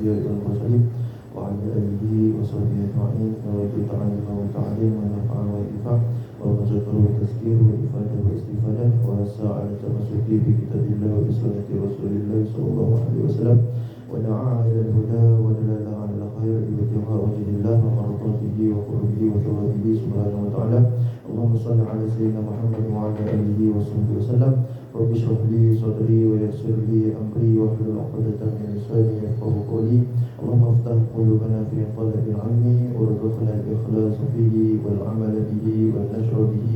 الأنبياء والمرسلين وعلى آله وصحبه أجمعين ورضي تعالى وتعالى ونفع وينفع وذكر وتذكير وإفادة واستفادة وسعى التمسك بكتاب الله وبسنة رسول الله صلى الله عليه وسلم ودعا إلى الهدى ودلال على الخير بابتغاء وجه الله ومرضاته وقربه وثوابه سبحانه وتعالى. اللهم صل على سيدنا محمد وعلى آله وصحبه وسلم. رب اشرح لي صدري ويسر لي أمري واحلل عقدة من لساني يفقهوا قولي. اللهم افتح قلوبنا في طلب العلم وارزقنا الإخلاص فيه والعمل به والنشر به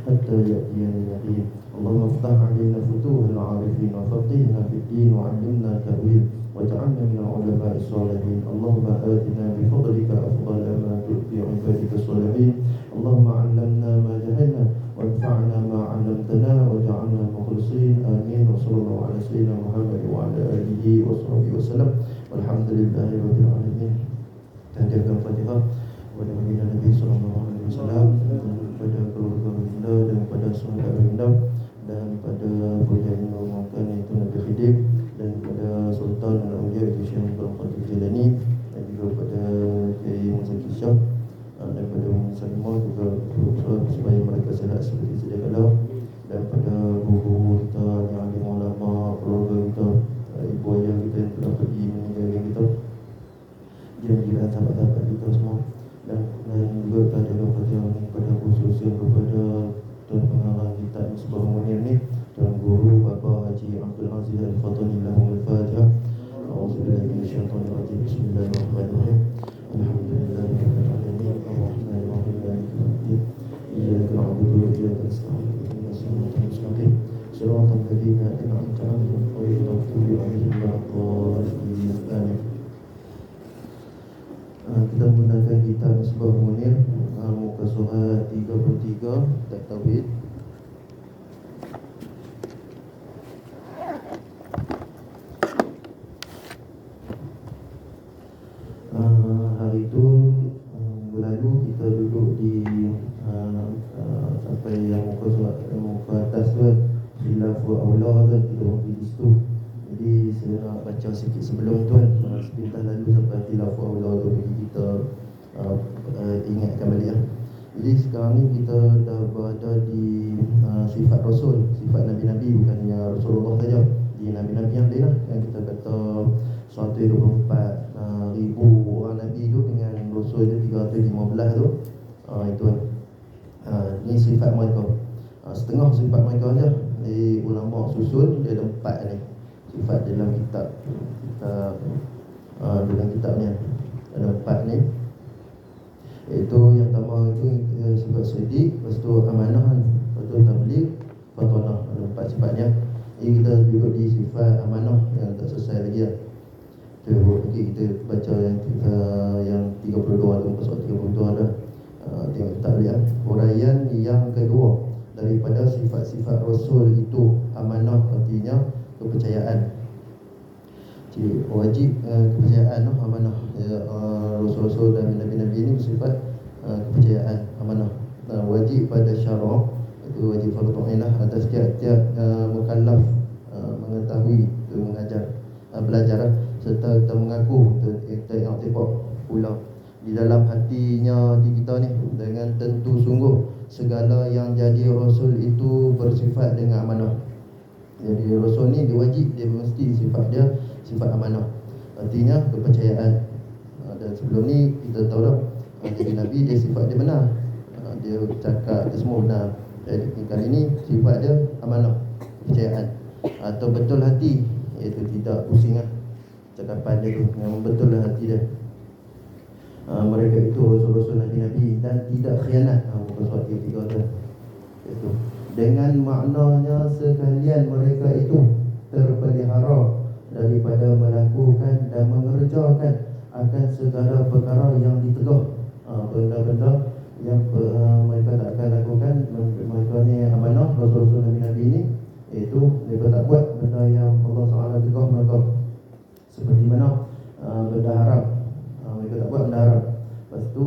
حتى يأتينا اليقين. اللهم افتح علينا فتوح العارفين وفقهنا في الدين وعلمنا التأويل واجعلنا من العلماء الصالحين. اللهم آتنا بفضلك أفضل ما تؤتي عبادك الصالحين. اللهم علمنا ما جهلنا وانفعنا ما علمتنا واجعلنا مخلصين آمين. وصلى الله على سيدنا محمد وعلى آله وصحبه وسلم والحمد لله رب العالمين. Tahniah Fatihah kepada baginda Nabi sallallahu alaihi wasallam, kepada keluarga baginda dan kepada sahabat baginda dan pada pujaan yang mengumumkan iaitu Nabi Khidir dan kepada Sultan Al-Awliya iaitu Syekh Abdul Qadir Jilani dan juga kepada Kiai Muzaki Syah dan kepada semua juga supaya mereka sihat seperti sedia kala, dan pada guru kita yang alim ulama, keluarga kita, ibu ayah kita yang telah pergi meninggalkan kita, jiran-jiran sahabat-sahabat kita semua, dan juga pada kepada khususnya kepada Tuan Pengarang kita Misbah Munir ni, Tuan Guru Bapa Haji Abdul Aziz Al-Fatani lahumul Fatihah. A'udzubillahi minasyaitonir rajim. Bismillahirrahmanirrahim. Alhamdulillahirabbil alamin. Arrahmanirrahim. Maliki yaumiddin. Iyyaka na'budu wa iyyaka nasta'in. Ihdinas siratal mustaqim. Siratal ladzina an'amta 'alaihim ghairil maghdubi 'alaihim waladdallin. Amin. Kita menggunakan kitab Misbah Munir, muka surat 33, kitab Tauhid. Hari itu minggu lalu kita duduk di sampai yang muka surat muka atas tu, khilafu aula tu, kita berhenti di situ. Jadi saya nak baca sikit sebelum tu sebentar lalu sampai khilafu aula tu bagi kita ingatkan balik . Jadi sekarang ni kita dah berada di sifat Rasul, sifat Nabi-Nabi, bukannya Rasulullah saja. Di Nabi-Nabi yang lain lah, yang kita kata 124 ribu orang Nabi tu dengan Rasul dia 315 tu. Itu ni sifat mereka, setengah sifat mereka je. Jadi ulama susun dia ada 4 ni sifat dalam kitab dalam kitabnya ada 4 ni, iaitu yang pertama itu sifat sedik, lepas tu amanah, lepas tu tabligh, fatanah. Ada 4 sifatnya. Ini kita duduk di sifat amanah yang tak selesai lagi lah. Nanti kita baca yang 32 tu, pasal 32 dah. Tengok tak boleh lah. Huraian yang kedua daripada sifat-sifat Rasul itu amanah, artinya kepercayaan. Jadi wajib kepercayaan, amanah. Rasul-Rasul dan Nabi-Nabi ini bersifat kepercayaan, amanah. Wajib pada syarak, itu wajib fardu ain atas tiap-tiap mukallaf mengetahui, mengajar, belajar, serta kita mengaku, kita i'tifaq pula di dalam hatinya di kita ni dengan tentu sungguh segala yang jadi Rasul itu bersifat dengan amanah. Jadi Rasul ni dia wajib, dia mesti sifat dia sifat amanah, artinya kepercayaan. Dan sebelum ni kita tahu dah, jadi Nabi dia sifat dia benar, dia cakap dia semua benar. Jadi kali ni sifat dia amanah, kepercayaan atau betul hati, iaitu tidak pusing lah cakapan dia tu, yang betul lah hati dia. Mereka itu Rasul-Rasul Nabi-Nabi dan tidak khianat. Muka surat 3 tu, itu dengan maknanya sekalian mereka itu terpelihara daripada melakukan dan mengerjakan akan segala perkara yang ditegah. Benda-benda yang mereka tak akan lakukan, mereka ni amanah, Rasul-Rasul Nabi-Nabi ni, iaitu mereka tak buat benda yang Allah SWT tegah mereka. Seperti mana benda haram, mereka tak buat benda haram. Lepas tu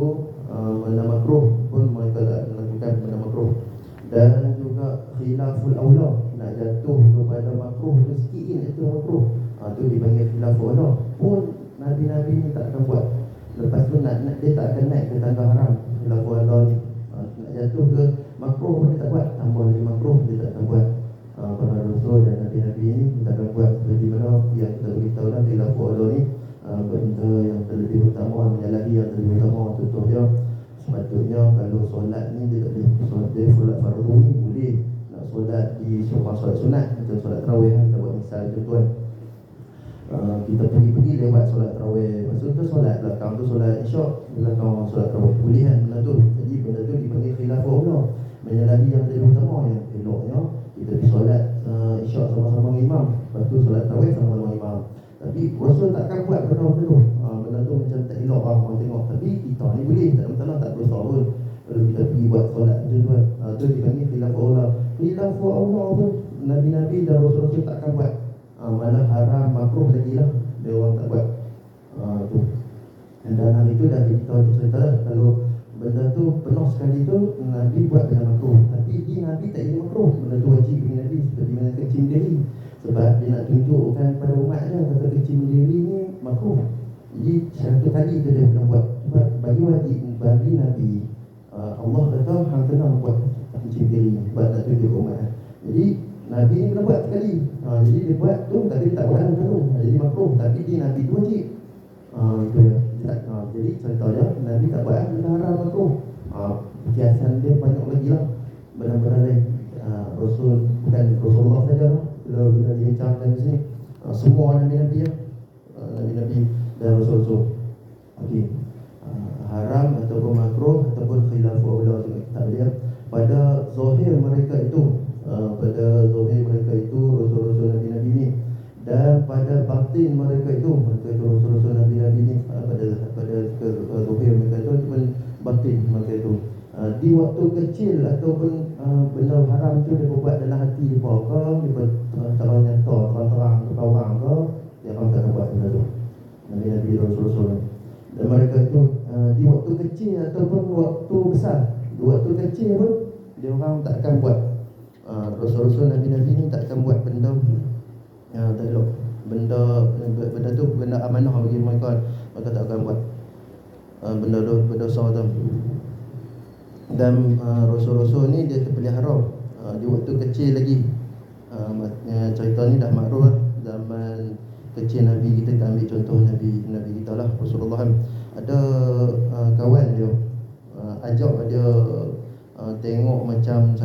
benda makruh pun mereka tak lakukan benda makruh. Dan juga khilaful aula, nak jatuh kepada makruh tu sikit je, itu makruh, tu dipanggil khilaful aula, pun Nabi-Nabi ni tak akan buat. Lepas tu dia tak akan naik ke tangga haram. Lagu Allah ni nak jatuh ke makruh pun dia tak buat. Tambah lagi makruh dia tak akan buat. Para Rasul dan Nabi-Nabi ni kita akan buat seperti mana yang kita beritahu lah di lagu Allah ni, benda yang terlebih utama, menyalahi yang terlebih utama. Contohnya sepatutnya kalau solat ni dia tak boleh solat fardu ni boleh nak solat di selepas solat sunat, macam solat tarawih kita buat misal tuan. Kita pergi lewat solat tarawih, maksud tu solat belakang tu solat isyak, belakang solat tarawih boleh kan benda tu. Jadi benda tu dipanggil khilaf Allah, menyalahi yang terlebih utama. Yang eloknya kita pergi solat isyak sama-sama dengan imam, lepas tu solat tarawih sama-sama dengan imam. Tapi Rasul takkan buat benda tu. Benda tu macam tak elok orang tengok. Tapi kita ni boleh, tak masalah, tak berdosa pun kalau kita pergi buat solat macam tu kan. Tu dipanggil khilaf Allah. Khilaf Allah tu Nabi-Nabi dan Rasul-Rasul takkan buat. Malah haram, makruh lagi lah dia orang tak buat. Tu. Dan hari itu dah kita cerita lah, kalau benda tu penuh sekali tu Nabi buat dengan makruh. Tapi di Nabi tak jadi makruh, benda tu wajib bagi Nabi. Seperti mana kecil diri, sebab dia nak tunjukkan pada umatnya kata kecil diri ni makruh. Jadi satu kali tu dia kena buat. Sebab bagi wajib bagi Nabi, Allah kata hang kena buat kecil diri sebab nak tunjuk umat. Jadi Nabi ni kena buat sekali. Jadi dia buat tu tapi dia tak buat macam tu. Jadi makruh, tapi di Nabi tu wajib. Itu ya. Jadi contohnya Nabi tak buat benda haram makruh. Kiasan dia banyak lagi lah benda-benda lain. Rasul bukan Rasulullah saja lah. Bila dibincangkan di sini semua Nabi-Nabi ya. Nabi-Nabi dan Rasul-Rasul. Okey. Haram ataupun makruh ataupun khilaf aula tak boleh. Pada zahir mereka itu, Rasul-Rasul Nabi-Nabi ni, dan pada batin mereka itu Rasul-Rasul Nabi-Nabi ni, pada zahir mereka itu cuma batin mereka itu. Di waktu kecil ataupun benda haram itu dia buat dalam hati dia ke, dia terang nyata, terang-terang ke orang ke, dia akan tak buat benda tu. Nabi-Nabi Rasul-Rasul. Dan mereka itu di waktu kecil ataupun waktu besar, di waktu kecil pun dia orang tak akan buat. Rasul-Rasul Nabi-Nabi ni tak akan buat benda tak elok. Benda tu benda amanah bagi mereka, maka tak akan buat benda berdosa tu. Dan Rasul-Rasul ni dia terpelihara di waktu kecil lagi. Cerita ni dah makruf lah. Zaman kecil Nabi kita ambil contoh Nabi kita lah, Rasulullah. Ada kawan dia ajak dia tengok macam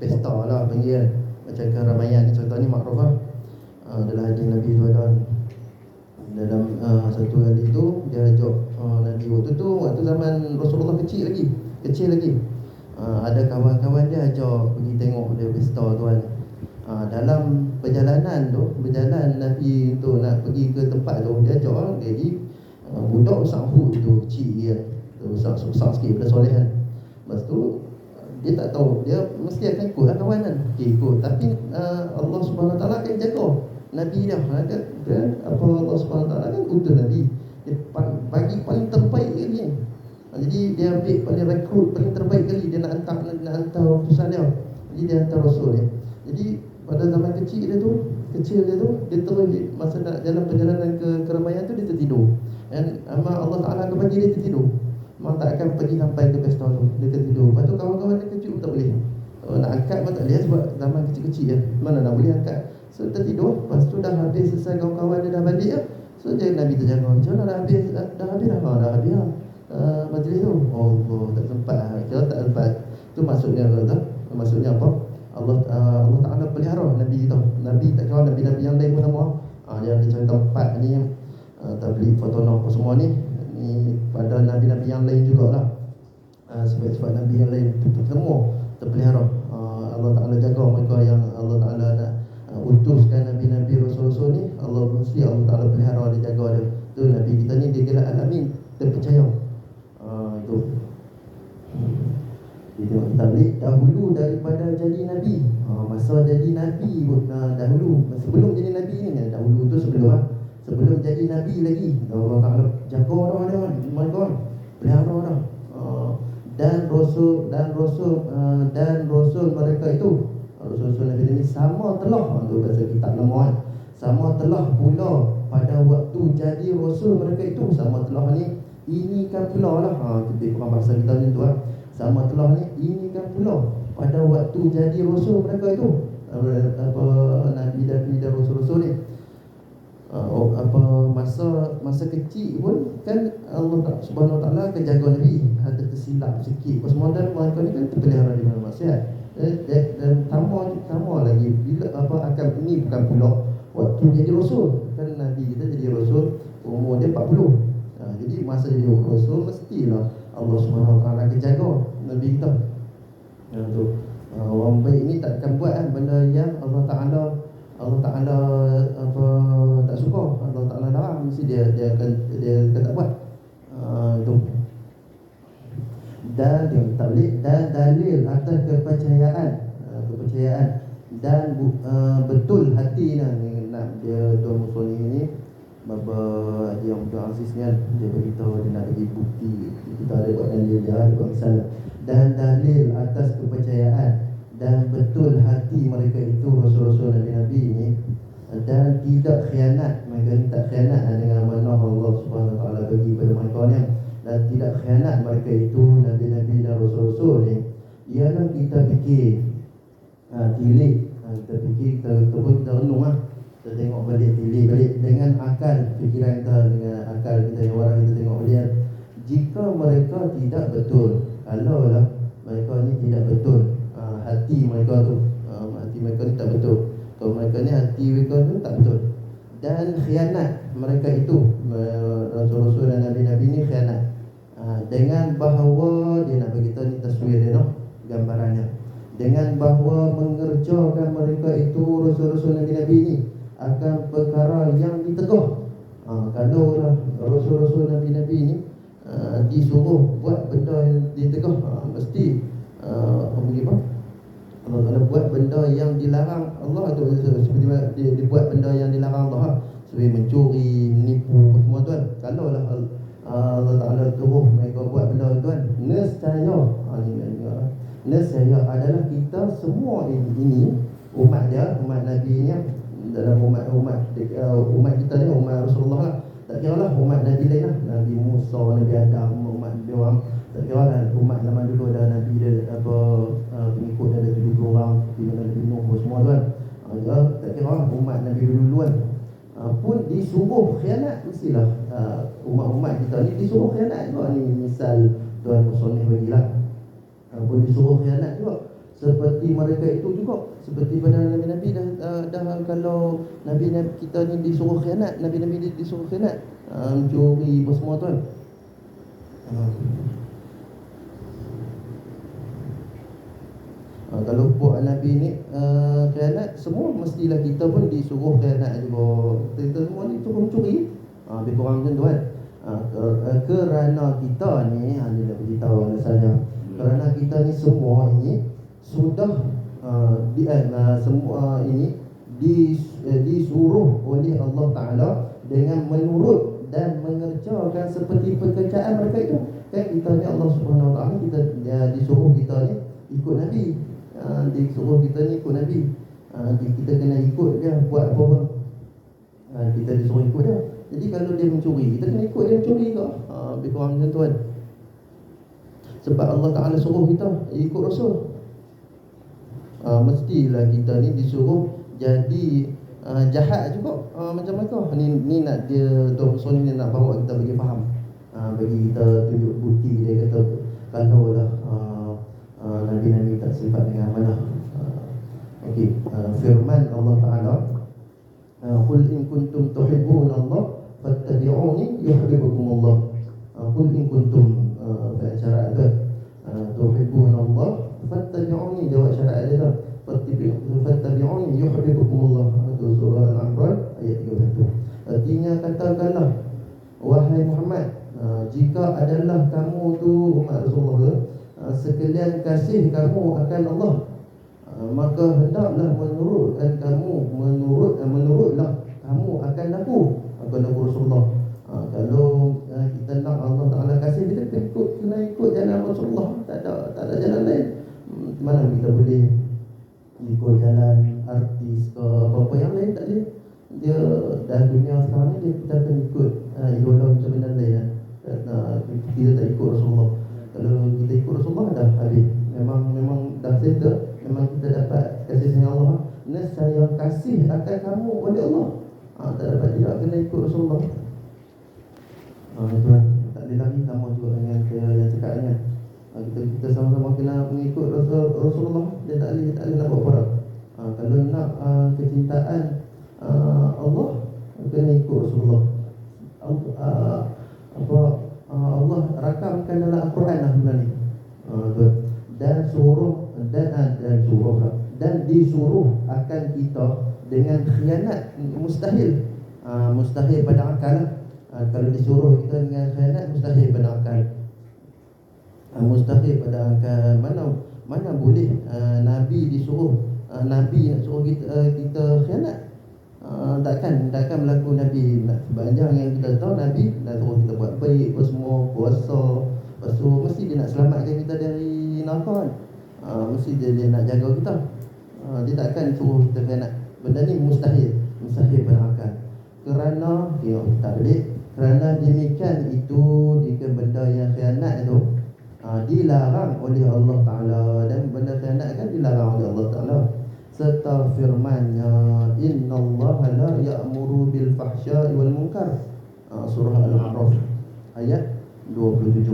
pesta lah panggil, macam keramaian. Contoh ni makruf lah. Dalam hadis Nabi tu ada dalam satu kali tu dia ajak Nabi waktu zaman Rasulullah kecil lagi. Ada kawan-kawan dia ajak pergi tengok dia pesta tuan. Dalam perjalanan Nabi tu nak pergi ke tempat tu, dia ajak orang jadi budak sahut tu kecil dia tu, susah sikit pada solehan. Lepas tu dia tak tahu, dia mesti akan ikut lah kawan kan. Ikut, tapi Allah Subhanahu Wa Taala akan jaga Nabi dia. Apa Allah Subhanahu Wa Taala kan utus Nabi, dia bagi paling terbaik kali. Jadi dia ambil paling rekrut paling terbaik kali, dia nak hantar utusan dia. Jadi dia hantar Rasul dia. Jadi pada zaman kecil dia tu dia terus masa nak jalan perjalanan ke keramaian tu dia tertidur. Dan Allah Taala akan bagi dia tertidur. Memang tak akan pergi sampai ke pesta tu, dia tertidur. Lepas tu kawan-kawan dia kecil tak boleh. Nak angkat pun tak boleh sebab zaman kecil-kecil je. Mana nak boleh angkat. So tertidur. Lepas tu dah habis selesai, kawan-kawan dia dah balik lah. So jadi Nabi terjaga. Macam mana dah habis dah? Dah habis lah majlis tu. Oh tak sempat lah. Kira tak sempat. Tu maksudnya apa? Maksudnya apa? Allah Ta'ala pelihara Nabi kita. Nabi tak kira Nabi-Nabi yang lain pun sama. Yang dia cerita 4 ni, tabligh, fotono semua ni pada Nabi-Nabi yang lain jugalah. Sebab Nabi yang lain semua terpelihara. Allah Ta'ala jaga mereka yang Allah Ta'ala nak utuskan Nabi-Nabi Rasul-Rasul ni. Allah Ta'ala pelihara, dia jaga dia. Tu Nabi kita ni dia kira Al-Amin, terpercaya. Itu dia tabligh dahulu daripada jadi Nabi. Masa jadi Nabi pun dahulu, sebelum jadi Nabi ni, dahulu tu sebelum jadi Nabi lagi, Allah Ta'ala jaga orang mereka, pelihara orang. Dan Rasul mereka itu, Rasul Nabi ini sama telah, untuk bahasa kitab lama, sama telah pula pada waktu jadi rasul mereka itu. Sama telah ni, ini kan pula lah, kita bukan bahasa kita macam tu lah. Sama telah ni, ini kan pula pada waktu jadi rasul mereka itu, Nabi-Nabi dan Rasul-Rasul ni. Masa kecil pun kan Allah Subhanahu Wa Taala akan jaga Nabi, ada tersilap sikit. Pasal mereka ni kan terpelihara di mana maksiat. Dan tambah lagi bila akan ini bukan pula waktu jadi rasul. Kan Nabi kita jadi rasul umur dia 40. Jadi masa jadi rasul mestilah Allah Subhanahu Wa Taala akan jaga Nabi kita. Orang baik ni takkan buat benda yang Allah Taala tak suka, Allah Taala larang, mesti dia akan tak buat. Itu. Dan dia tak boleh, dan dalil atas kepercayaan dan betul hati nak dia Tuan Musoni ini Bapa Haji Abdul Aziz kan, dia beritahu dia nak bagi bukti kita ada buat dalil dia ada buat salah. Dan dalil atas kepercayaan dan betul hati mereka itu Rasul-Rasul Nabi-Nabi ini, dan tidak khianat, mereka ni tak khianat dengan amanah Allah Subhanahu Wa Taala bagi pada mereka ni, dan tidak khianat mereka itu Nabi-Nabi dan Rasul-Rasul ni. Ialah kita fikir tilik, kita fikir, kita renung kita tengok balik, tilik balik dengan akal fikiran kita, dengan akal kita yang orang kita tengok balik. Jika mereka tidak betul, kalau lah mereka ni tidak betul, hati mereka tu, hati mereka ni tak betul, kalau mereka ni hati mereka tu tak betul, dan khianat mereka itu, Rasul-Rasul dan Nabi-Nabi ni khianat, dengan bahawa dia nak beritahu ni taswir dia, gambarannya, dengan bahawa mengerjakan mereka itu Rasul-Rasul Nabi-Nabi ni akan perkara yang ditegah. Kalau Rasul-Rasul Nabi-Nabi ni disuruh buat benda yang ditegah, mesti Allah Ta'ala buat benda yang dilarang Allah tu, seperti dia buat benda yang dilarang Allah, seperti mencuri, menipu, semua tuan. Kalau lah Allah Ta'ala suruh mereka buat benda tuan, nescaya adalah kita semua ini umat dia, umat Nabi ni, dalam umat kita ni, umat Rasulullah lah. Tak kira lah umat Nabi lain lah, Nabi Musa, Nabi Adam, umat dia orang, tak kira lah umat zaman dulu ada Nabi dia, pengikut dia ada 70 orang, di mana Nabi Nuh semua tuan. Tak kira lah umat Nabi dulu-duluan pun disuruh khianat, mestilah umat-umat kita ni disuruh khianat juga ni. Misal Tuan Musoneh bagilah, pun disuruh khianat juga, seperti mereka itu juga, seperti pada Nabi-Nabi dah kalau Nabi-Nabi kita ni disuruh khianat, Nabi-Nabi disuruh khianat, mencuri apa semua tuan. Kalau buat Nabi ni khianat, semua mestilah kita pun disuruh khianat juga. Kita semua ni suruh mencuri, lebih kurang macam tu kan. Kerana kita ni, dia nak beritahu alasannya, kerana kita ni semua ini sudah semua ini disuruh oleh Allah Ta'ala dengan menurut dan mengerjakan seperti pekerjaan mereka itu. Kan kita ni Allah Subhanahu Wa Ta'ala, kita disuruh kita ni ikut Nabi, disuruh kita ni ikut Nabi, kita kena ikut dia buat apa-apa, kita disuruh ikut dia. Jadi kalau dia mencuri, kita kena ikut dia mencuri ke, lebih kurang macam tu kan. Sebab Allah Ta'ala suruh kita ikut Rasul, mestilah kita ni disuruh jadi jahat juga macam mereka. Ni nak dia Tuan Musoni ni nak bawa kita bagi faham, bagi kita tunjuk bukti. Dia kata kalau lah Nabi-Nabi tak sifat dengan amanah. Okey, firman Allah Ta'ala, qul in kuntum tuhibbuna Allah fattabi'uni yuhibbukumullah. Qul in kuntum syarat tu, tuhibbuna Allah fattabi'uni, jawab syarat dia tu, fattabi'uni yuhibbukumullah. Itu surah Al-Anfal ayat 31. Artinya katakanlah wahai Muhammad, jika adalah kamu tu umat Rasulullah sekalian kasih kamu akan Allah, maka hendaklah menurutlah kamu akan aku Rasulullah. Kalau kita nak Allah Ta'ala kasih, kita kena ikut jalan Rasulullah, tak ada jalan lain. Mana kita boleh ikut jalan artis ke apa-apa yang lain, tak boleh. Dia dah dunia sekarang ni kita akan ikut idola kita benda lain kita tak ikut Rasulullah. Kalau kita ikut Rasulullah dah habis. Memang dah settle. Memang kita dapat kasih sayang Allah. Saya kasih akan kamu oleh Allah. Tak dapat tidak kena ikut Rasulullah. Tuan, tak boleh lagi sama juga dengan saya yang cakap kan. Kita sama-sama kena mengikut Rasulullah. Dia tak boleh nak buat perang. Kalau nak kecintaan Allah, kena ikut Rasulullah. Allah rakamkan dalam Al-Quran lah sebenarnya. Dan disuruh akan kita dengan khianat mustahil. Mustahil pada akal lah. Kalau disuruh kita dengan khianat mustahil pada akal. Mustahil pada akal. Mana boleh Nabi disuruh, Nabi nak suruh kita khianat. Takkan berlaku Nabi. Sebanyak yang kita tahu, Nabi nak suruh kita buat baik, apa semua, puasa. Lepas tu mesti dia nak selamatkan kita dari neraka kan. Mesti dia nak jaga kita. Dia takkan suruh kita khianat. Benda ni mustahil pada akal. Kerana tak boleh. Kerana demikian itu, jika benda yang khianat itu dilarang oleh Allah Ta'ala. Dan benda khianat kan dilarang oleh Allah Ta'ala. Serta firman-Nya, innallaha la ya'muru bil fahsya'i wal munkar. Surah Al-A'raf ayat 27.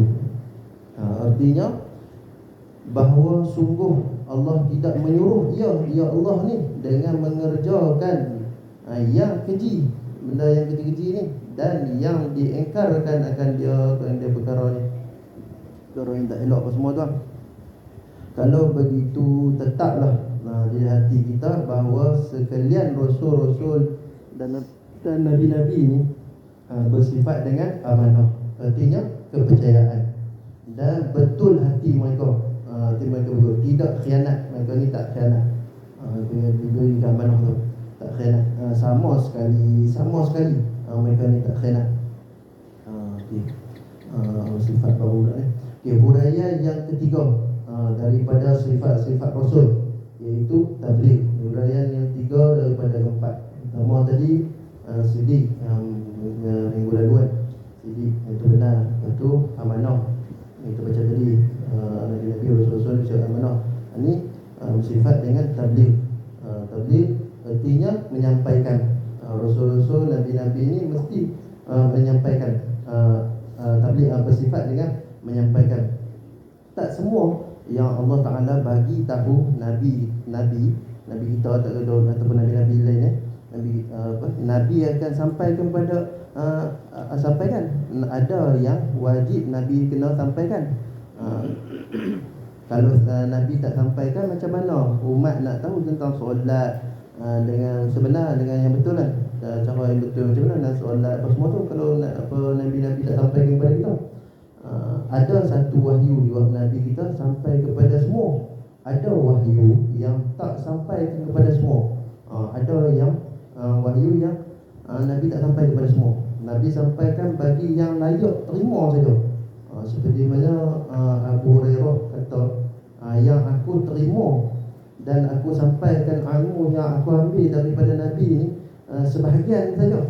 Artinya bahawa sungguh Allah tidak menyuruh ya Allah ni dengan mengerjakan yang keji, benda yang keji-keji ni, dan yang diingkarkan akan dia perkara ni, perkara yang tak elok apa semua tuan. Kalau begitu tetaplah di hati kita bahawa sekalian rasul-rasul dan nabi-nabi ni bersifat dengan amanah, artinya kepercayaan, dan betul hati mereka. Mereka betul, tidak khianat. Mereka ni tak khianat. Diberi amanah tu, tak khianat sama sekali. Mereka ni tak khianat. Sifat baru dah ni. Budaya yang ketiga daripada sifat-sifat Rasul, iaitu tabligh. Budaya yang tiga daripada keempat. Pertama tadi sidik, minggu lalu kan, sidik itu benar. Lepas tu amanah, kita baca tadi, Nabi-Nabi Rasul-Rasul bersifat amanah. Ini sifat dengan tabligh. Tabligh artinya menyampaikan. Rasul-Rasul, Nabi-Nabi ini mesti menyampaikan. Tabligh bersifat dengan menyampaikan. Tak semua yang Allah Ta'ala bagi tahu Nabi kita ataupun Nabi-Nabi lain Nabi akan sampaikan kepada sampaikan. Ada yang wajib Nabi kena sampaikan. Kalau Nabi tak sampaikan, macam mana umat nak tahu tentang solat dengan sebenar, dengan yang betul kan? Cara yang betul macam mana nak solat apa semua tu, kalau Nabi-Nabi tak sampaikan kepada kita. Ada satu wahyu di waktu Nabi kita sampai kepada semua. Ada wahyu yang tak sampai kepada semua. Ada yang wahyu yang Nabi tak sampai kepada semua. Nabi sampaikan bagi yang layak terima saja. Seperti mana Abu Hurairah kata, yang aku terima dan aku sampaikan ilmu yang aku ambil daripada Nabi ni sebahagian saja.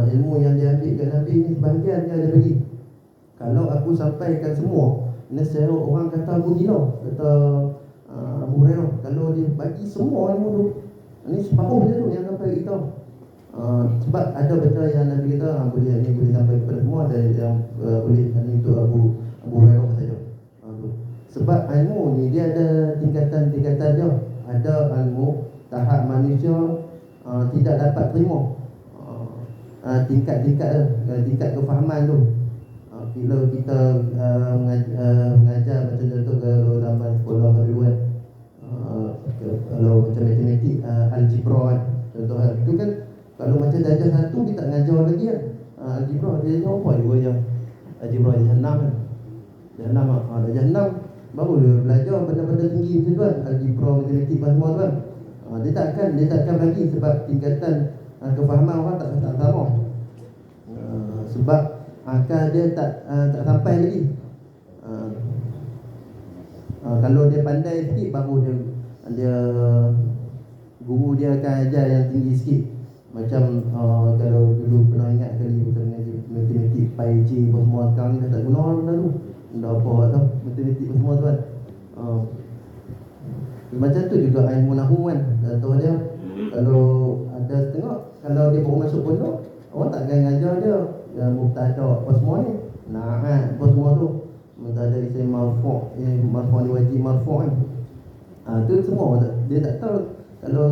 Ilmu yang dia ambil kat Nabi ni sebahagian dia ada bagi. Kalau aku sampaikan semua, nescaya orang kata aku gila, kata Abu Hurairah. Kalau dia bagi semua ilmu tu, ni separuh je tu yang sampai kita. Sebab ada benda yang Nabi kata boleh sampai kepada semua, ada yang boleh hanya untuk Abu Hurairah saja. Sebab ilmu ni dia ada tingkatan-tingkatan dia. Ada ilmu tahap manusia tidak dapat terima. Tingkat kefahaman tu. Bila kita mengajar macam contoh kalau zaman sekolah dulu kan, kalau macam matematik, algebra kan, contoh kan, itu kan kalau macam darjah 1 kita tak ngajar lagi kan. Algebra dia apa juga je. Algebra darjah 6 kan. Darjah 6 baru dia belajar benda-benda tinggi macam tu kan, algebra, matematik semua tu kan. Dia takkan bagi sebab tingkatan kefahaman orang tak sama. Sebab akal dia tak sampai lagi. Kalau dia pandai sikit baru dia guru dia akan ajar yang tinggi sikit. Macam kalau dulu pernah ingat kali kita mengaji matematik pi j apa semua, sekarang ni dah tak guna benda tu. Dah apa tau matematik apa semua tu kan. Macam tu juga ilmu nahwu kan. Contoh dia kalau ada tengok, kalau dia baru masuk pondok, orang tak akan ngajar dia mubtada apa semua ni. Apa semua tu. Mubtada isim marfu', marfu' wajib marfu' kan. Tu semua dia tak tahu. Kalau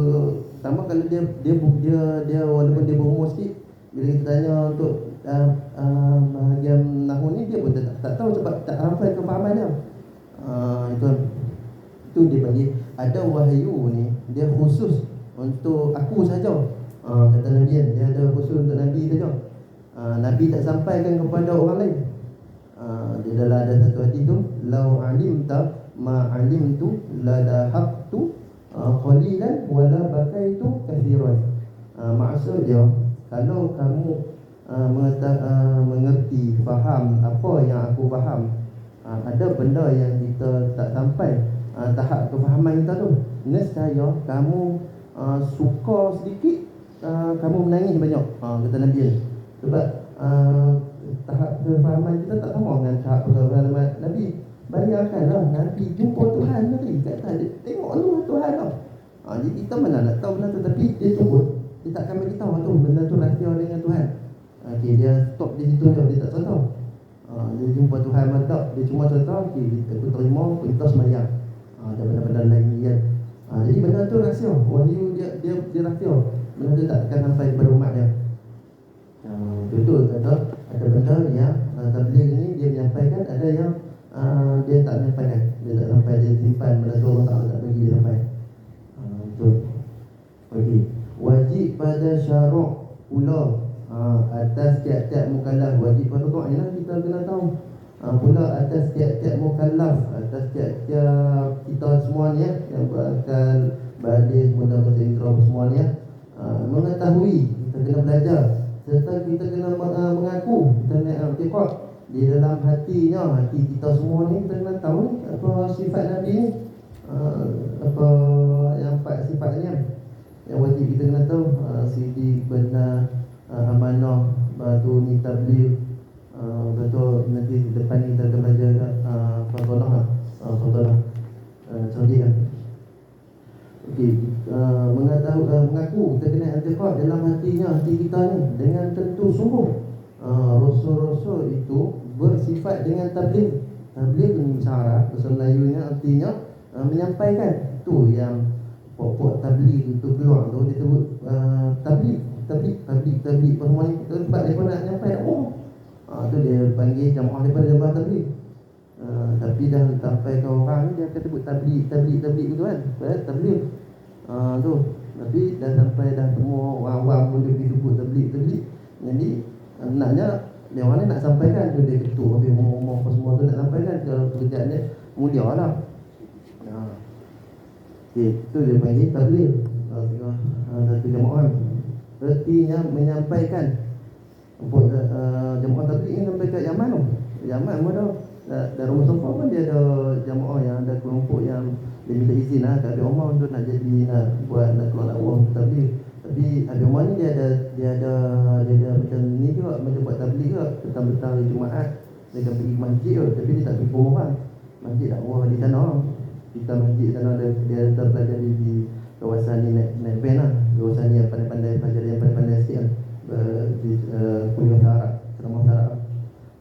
tambah kalau dia walaupun dia berumur sikit, bila kita tanya untuk bahagian nahwu ni, dia pun tak tahu sebab tak hafal kefahaman dia. Itu dia bagi ada wahyu ni, dia khusus untuk aku saja. Kata Nabi kan, dia ada khusus untuk Nabi saja. Nabi tak sampaikan kepada orang lain. Dia dalam ada satu hadis tu, lau alimta ma alimtu la dahaqtu qalilan wala bakaitu kathiran. Maksud dia, kalau kamu mengerti, faham apa yang aku faham, ada benda yang kita tak sampai tahap kefahaman kita tu, nescaya kamu suka sedikit, kamu menangis banyak, kata Nabi. Sebab tahap kefahaman kita tak sama dengan tahap kefahaman Nabi. Bayangkanlah Nabi jumpa Tuhan tadi, kata dia tengok lu Tuhan tau. Jadi kita mana nak tahu benda tu, tapi dia sebut, dia takkan bagi tahu tu benda tu rahsia dengan Tuhan. Dia stop di situ je, dia tak tahu. Dia jumpa Tuhan mantap, dia cuma tahu aku terima perintah sembahyang. Ada benda-benda lain dia. Jadi benda tu rahsia, wahyu dia rahsia. Benda tu tak akan sampai kepada umat dia. Betul kata ada benda yang tabligh ni dia menyampaikan, ada yang dia tak menyampaikan, dia tak sampai, dia simpan benda tu, Allah tak bagi dia sampai. Betul. Okey. Wajib pada syarak pula atas tiap-tiap mukallaf, wajib pada tu ialah kita kena tahu. Pula atas tiap-tiap mukallaf, atas tiap-tiap kita semua ni yang berakal, balik, mudah bahasa Inggeris semua ni mengetahui, kita kena belajar, serta kita kena mengaku, kita kena i'tiqad di dalam hatinya, hati kita semua ni kita kena tahu apa sifat Nabi ni, apa yang 4 sifat ni yang wajib kita kena tahu. Sidik, benar, amanah, batu ni tabligh. Betul, nanti di depan ni kita akan belajar fadalah Saudi kan. Okey, mengaku, kita kena i'tiqad dalam hatinya, hati kita ni dengan tentu sungguh. Rasul-rasul itu bersifat dengan tabligh. Tabligh ni cara bahasa Melayunya artinya menyampaikan. Tu yang pokok tabligh itu keluar tu disebut tabligh semua ni tempat dia nak nyampai. Tu dia panggil jamaah daripada jamaah tabligh. Tapi dah sampai ke orang ni dia akan sebut tabligh gitu kan. Tabligh. Tu. Tapi dah sampai dah semua orang-orang pun dia disebut tabligh. Jadi naknya dia orang ni nak sampaikan tu, dia ketua habis umur apa semua tu nak sampaikan, kalau pekerjaan dia mulia lah. Itu dia panggil tabligh. Satu jamaah artinya menyampaikan. Jamaah tabligh ni sampai kat Yaman tu. Yaman pun dah Darul Mustafa pun dia ada jamaah yang ada kelompok yang dia minta izin lah kat Abi Omar untuk nak jadi nak keluar dakwah tabligh. Tapi Abi Omar ni dia ada macam ni juga, macam buat tabligh juga. Petang-petang hari Jumaat dia akan pergi masjid tu, tapi dia tak pergi rumah. Masjid dakwah di sana. Kita masjid sana dia ada pelajar di kawasan ni naik van lah. Kawasan ni yang pandai-pandai, pelajar yang pandai-pandai sikit lah. Di kuliah Arab, ceramah Arab.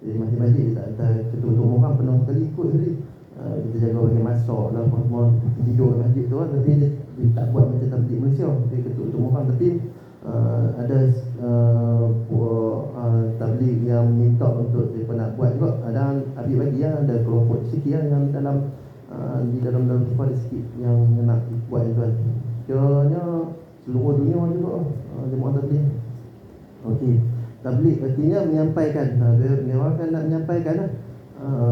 Jadi masjid-masjid dia tak hantar ketua-ketua orang penuh sekali ikut sekali. Kita jaga bagi masak lah, semua tidur masjid tu lah. Tapi dia tak buat macam tabligh Malaysia, dia ketua-ketua orang. Tapi ada tabligh yang minta untuk dia nak buat juga. Ada Habib bagi lah, ada kelompok sikit lah yang di dalam tempat sikit yang nak buat tuan. Kiranya seluruh dunia juga jemaah tabligh. Okey, tabligh artinya menyampaikan. Dia orang kan nak menyampaikan lah.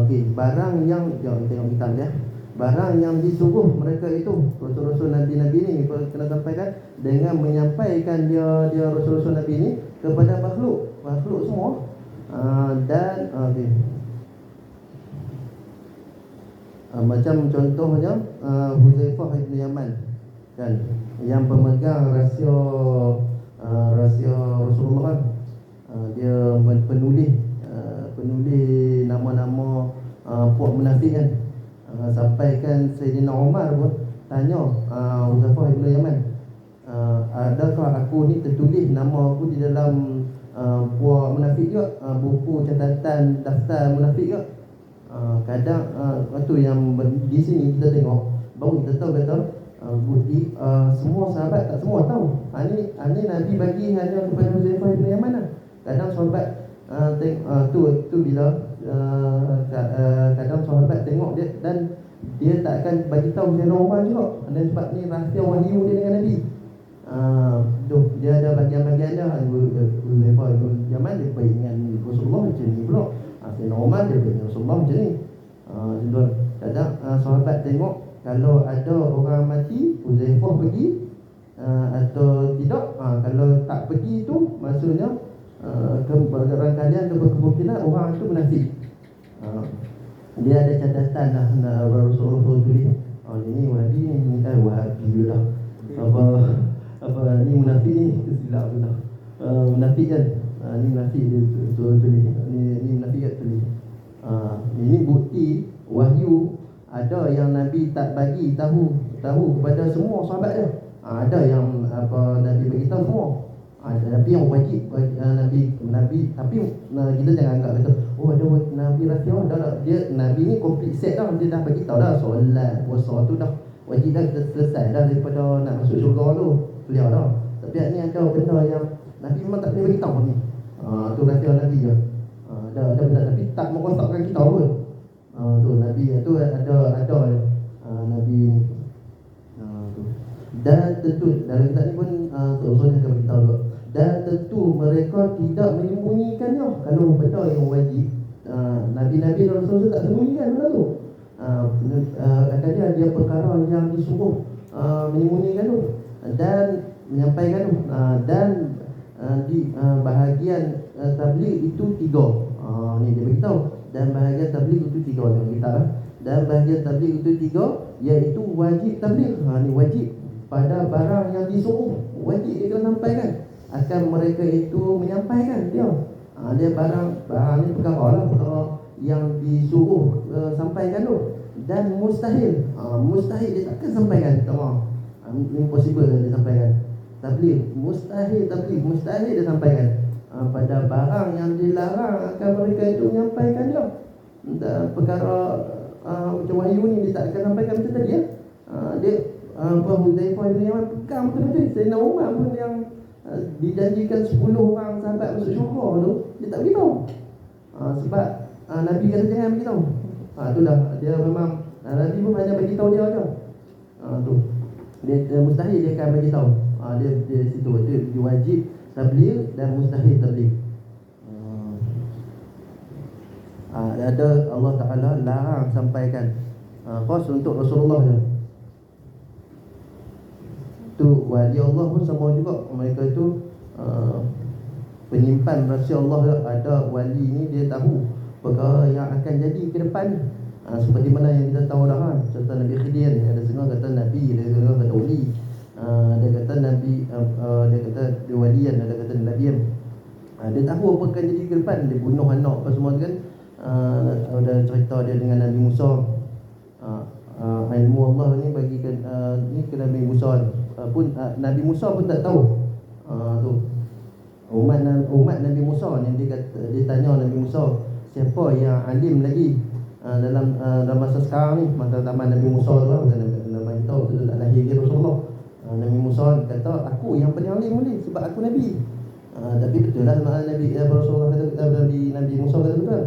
Okey, barang yang tengok kitab dia. Barang yang disuruh mereka itu, rasul-rasul Nabi-Nabi ni kena sampaikan dengan menyampaikan dia rasul-rasul Nabi ni kepada makhluk semua. Dan okey. Macam contohnya Huzaifah bin Yaman. kan, yang pemegang rahsia rahsia Rasulullah kan, dia penulis nama-nama puak munafik kan. Sampai kan Sayyidina Umar pun tanya Huzaifah bin Yaman, adakah aku ni tertulis nama aku di dalam puak munafik juga, buku catatan daftar munafik juga? Kadang waktu yang di sini kita tengok, baru kita tahu kata bukti semua sahabat tak semua tahu. Ini Nabi bagi hanya kepada Huzaifah bin Yaman lah. Kadang sahabat tu bila kadang sahabat tengok dia dan dia tak akan bagi tahu Sayyidina Umar juga. Dan sebab ni rahsia wahyu dia dengan Nabi. Dia ada bagian-bagian dia. Huzaifah bin Yaman dia baik dengan Rasulullah macam ni pula. Sayyidina Umar dia baik dengan Rasulullah macam ni. Kadang sahabat tengok kalau ada orang mati, Huzaifah pergi atau tidak. Kalau tak pergi tu maksudnya kalian ada kemungkinan orang itu munafik. Dia ada catatan lah Rasulullah tulis, ini Wahabi ni kan Wahabi lah, apa ni munafik ni, silap tu lah, munafik kan, ni munafik dia tulis, ni munafik kan tulis. Ini bukti wahyu. Ada yang Nabi tak bagi tahu kepada semua sahabat dia. Ada yang Nabi bagi tahu semua. Tapi yang wajib Nabi tapi kita jangan anggap kata ada Nabi rahsia dah. Dia Nabi ni complete set dah. Dia dah bagi tahu dah solat puasa tu dah wajib dah, kita selesai dah daripada nak masuk syurga tu, clear dah. Tapi ni ada benda yang Nabi memang tak boleh bagi tahu ni. Tu rahsia Nabi je. Ada benda tapi tak merosakkan kita pun. Tu Nabi tu ada Nabi ni. Tu. Dan tentu dalam kitab ni pun Rasulullah akan beritahu juga. Dan tentu mereka tidak menyembunyikannya. Kalau benda yang wajib, Nabi-Nabi dan Rasul tak sembunyikan benda tu. Kadang-kadang dia perkara yang disuruh menyembunyikan tu dan menyampaikan tu. Dan di bahagian tabligh itu 3. Ni dia beritahu. Dan bahagian tabligh itu 3 dalam kitab. Dan bahagian tabligh itu 3, iaitu wajib tabligh. Ni wajib pada barang yang disuruh, wajib dia kena sampaikan. Akan mereka itu menyampaikan dia. Dia barang ni perkara yang disuruh sampaikan tu. Dan mustahil dia takkan sampaikan. Impossible dia sampaikan. Tabligh mustahil dia sampaikan. Pada barang yang dilarang akan mereka itu menyampaikan dia. Dan perkara macam wahyu ni dia tak akan sampaikan macam tadi ya. Dia Huzaifah bin Yaman pegang betul-betul. Sayyidina Umar pun yang dijanjikan 10 orang sahabat masuk syurga tu, dia tak beritahu. Sebab Nabi kata jangan beritahu. Itulah dia memang Nabi pun hanya beritahu dia aja. Tu. Dia mustahil dia akan beritahu. Dia situ dia wajib tabligh dan mustahil tabligh. Ada Allah Taala larang sampaikan. Khas untuk Rasulullah je. Tu wali Allah pun sama juga. Mereka itu penyimpan rahsia Allah. Ada wali ni dia tahu perkara yang akan jadi ke depan. Seperti mana yang kita tahu dah kan. Contoh Nabi Khidir, ada setengah kata Nabi, ada setengah kata wali. Dia kata Nabi, dia kata dia walian, ada kata Nabian. Dia tahu apa akan jadi ke depan. Dia bunuh anak apa semua kan. Ada cerita dia dengan Nabi Musa. Ilmu Allah ni bagikan ni ke Nabi Musa pun. Nabi Musa pun tak tahu. Tu umat Nabi Musa ni dia tanya Nabi Musa, siapa yang alim lagi dalam masa sekarang ni, masa zaman Nabi Musa tu lah. Nama kita tu tak lahir ke Rasulullah. Nabi Musa kata aku yang paling alim ni sebab aku Nabi. Tapi betul lah Nabi Rasulullah kata, Nabi Musa kata betul.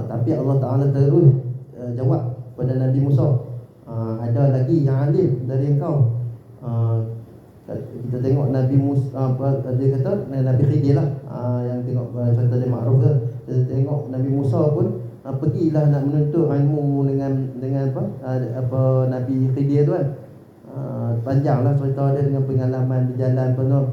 Tapi Allah Ta'ala terus jawab pada Nabi Musa, ada lagi yang alim dari engkau. Kita tengok Nabi Musa, dia kata Nabi Khidir lah, yang tengok cerita dia makruf tu. Kita tengok Nabi Musa pun pergilah nak menuntut ilmu dengan apa Nabi Khidir tu kan. Panjanglah cerita dia dengan pengalaman di jalan penuh.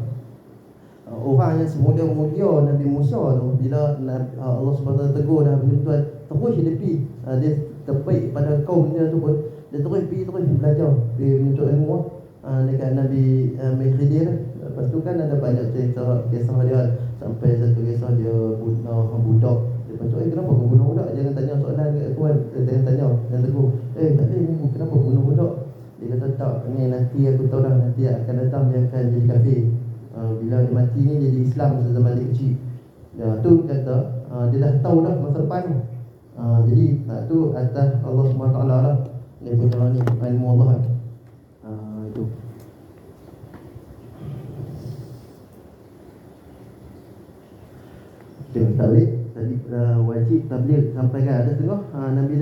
Orang yang semulia-mulia Nabi Musa tu, bila Allah SWT tegur dah bertuan, terus dia pergi. Dia terbaik pada kaum dia tu pun, dia terus pergi belajar, pergi menuntut ilmu. dekat Nabi Khidir. Lepas tu kan ada banyak cerita kisah dia, sampai satu kisah dia bunuh budak. Lepas tu kenapa kau bunuh budak? Jangan tanya soalan kat tuan. Jangan tanya dan tegur. Tak boleh ni, kenapa bunuh budak? Dia kata tak, ni nanti aku tahu dah, nanti akan datang dia akan jadi kafir. Bila dia mati ni jadi Islam zaman dia kecil. Tu kata dia dah tahu dah masa depan tu. Jadi tu atas Allah SWT lah. Dia punya ni ilmu Allah. Itu. Tabligh tadi wajib tabligh sampaikan. Ada setengah Nabi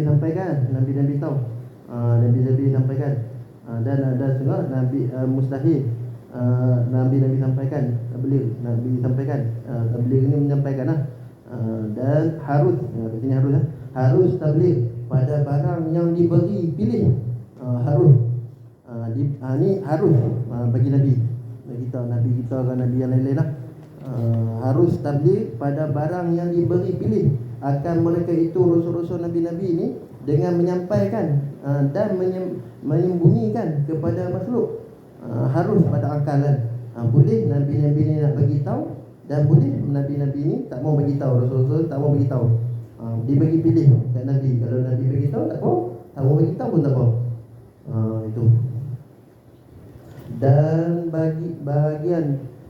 sampaikan, Nabi tahu. Nabi sampaikan. Dan ada setengah Nabi mustahil. Nabi sampaikan tabligh, Nabi sampaikan. Tabligh ini menyampaikan lah. Dan harus kat sini harus tabligh pada barang yang diberi pilih. Harus ni harus bagi Nabi kita, Nabi kita kan Nabi yang lain-lain lah. Harus tabligh pada barang yang diberi pilih akan mereka itu rasul-rasul Nabi-Nabi ini dengan menyampaikan dan menyembunyikan kepada makhluk. Harus pada akalan. Boleh Nabi-Nabi ni nak bagi tahu, dan boleh Nabi-Nabi ni tak mau bagi tahu, rasul-rasul tak mau bagi tahu. Dibagi pilih kat Nabi. Kalau Nabi bagi tahu tak apa, tak mau bagi tahu pun tak apa. Itu. Dan bagi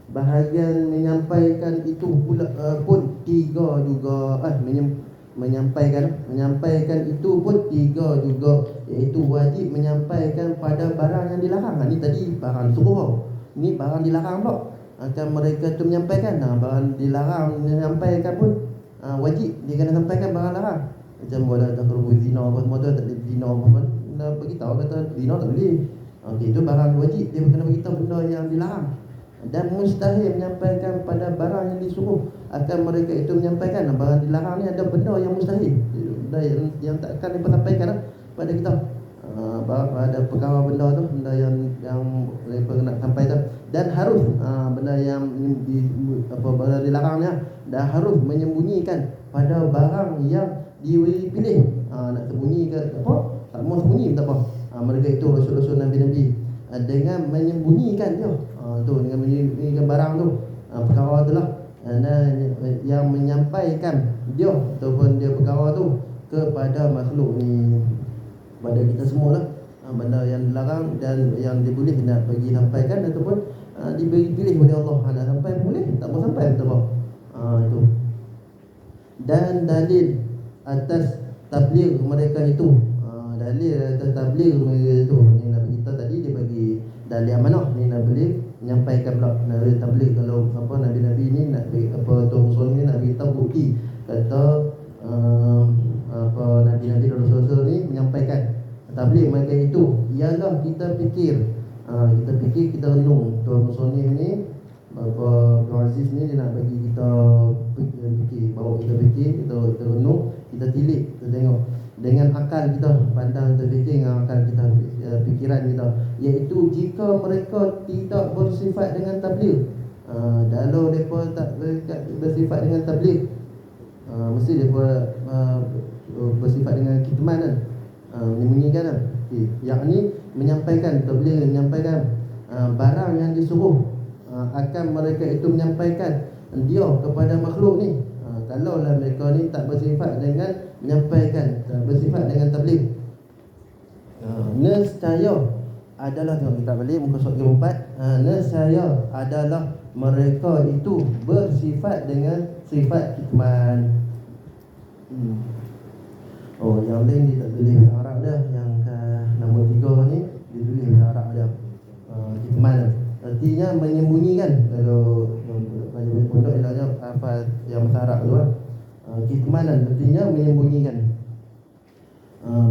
bahagian menyampaikan itu pula pun tiga juga. Menyampaikan itu pun tiga juga, iaitu wajib menyampaikan pada barang yang dilarang. Ni tadi barang suruh, ni barang dilarang pula. Akan mereka tu menyampaikan. Barang dilarang menyampaikan pun wajib dia kena sampaikan barang larang. Macam wala taqrabu zina apa semua tu, tak boleh zina apa pun. Dah beritahu kata zina tak boleh. Okey, itu barang wajib, dia kena beritahu benda yang dilarang. Dan mustahil menyampaikan pada barang yang disuruh. Akan mereka itu menyampaikan barang dilarang ni ada benda yang mustahil, benda yang takkan disampaikan pada kita. Ada perkara benda tu, benda yang mereka nak sampai tu. Dan harus benda yang benda dilarang ni dah harus menyembunyikan pada barang yang diberi pilih. Nak sembunyi ke apa, tak mau sembunyi tak apa. Mereka itu rasul-rasul Nabi-Nabi dengan menyembunyikan dia. Dengan menyembunyikan barang tu, perkara tu lah. Yang menyampaikan dia ataupun dia perkara tu kepada makhluk ni, pada kita semua lah. Benda yang dilarang dan yang diboleh nak bagi sampaikan ataupun diberi pilih oleh Allah. Nak sampai boleh, tak mau sampai tak apa. Itu. Dan dalil atas tabligh mereka itu, dalil atas tabligh mereka itu, ni Nabi kita tadi dia bagi dalil amanah. Ni Nabi menyampaikan pula Nabi tabligh. Kalau Nabi-Nabi ni nak Tuhan Rasul ni nak beritahu bukti kata Nabi-Nabi dan Rasul-Rasul ni menyampaikan tabligh mereka itu ialah kita fikir, kita renung. Tuhan Rasul ni Tuhan Aziz ni dia nak bagi kita fikir, bawa kita fikir, kita renung, kita tilik, kita tengok dengan akal kita, pandang, kita fikir dengan akal kita, fikiran kita, iaitu jika mereka tidak bersifat dengan tabligh. Kalau mereka tak bersifat dengan tabligh, mesti mereka bersifat dengan kitman kan, menyembunyikan kan. Yakni menyampaikan, tabligh menyampaikan barang yang disuruh, akan mereka itu menyampaikan dia kepada makhluk ni. Kalaulah mereka ni tak bersifat dengan menyampaikan, tak bersifat dengan tabligh, nescaya adalah, tengok kita balik muka surat 34, nescaya adalah mereka itu bersifat dengan sifat kitman. Yang lain dia tak tulis bahasa Arab dah. Yang nombor 3 ni dia tulis bahasa Arab dah. Kitman artinya menyembunyikan. Kalau banyak pondok ilahnya apa yang bahasa Arab tu lah. Kitman artinya menyembunyikan.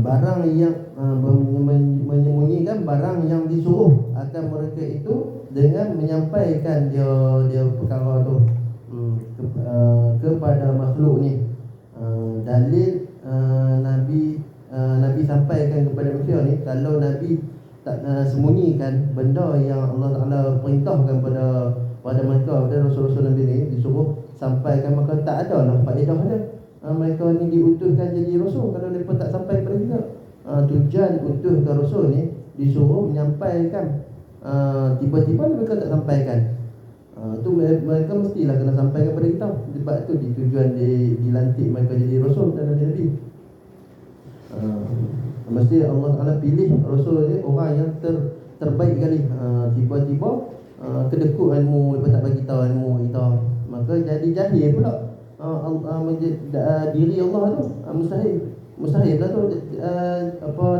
Barang yang menyembunyikan barang yang disuruh akan mereka itu dengan menyampaikan dia perkara tu kepada makhluk ni. Dalil Nabi sampaikan kepada manusia ni, kalau Nabi tak sembunyikan benda yang Allah Ta'ala perintahkan pada mereka, pada Rasul-Rasul Nabi ni disuruh sampaikan, maka tak ada lah faedah dia. Mereka ni diutuskan jadi Rasul kalau mereka tak sampai kepada kita. Tujuan utuskan Rasul ni disuruh menyampaikan, tiba-tiba mereka tak sampaikan, tu mereka mestilah kena sampaikan kepada kita. Sebab tu tujuan dilantik mereka jadi rasul dan nabi. Mesti Allah Ta'ala pilih rasul ni orang yang terbaik kali. Tiba-tiba kedekut ilmu, lepas tak bagi tahu ilmu kita, maka jadi jahil pula. Diri Allah tu mustahil lah tu.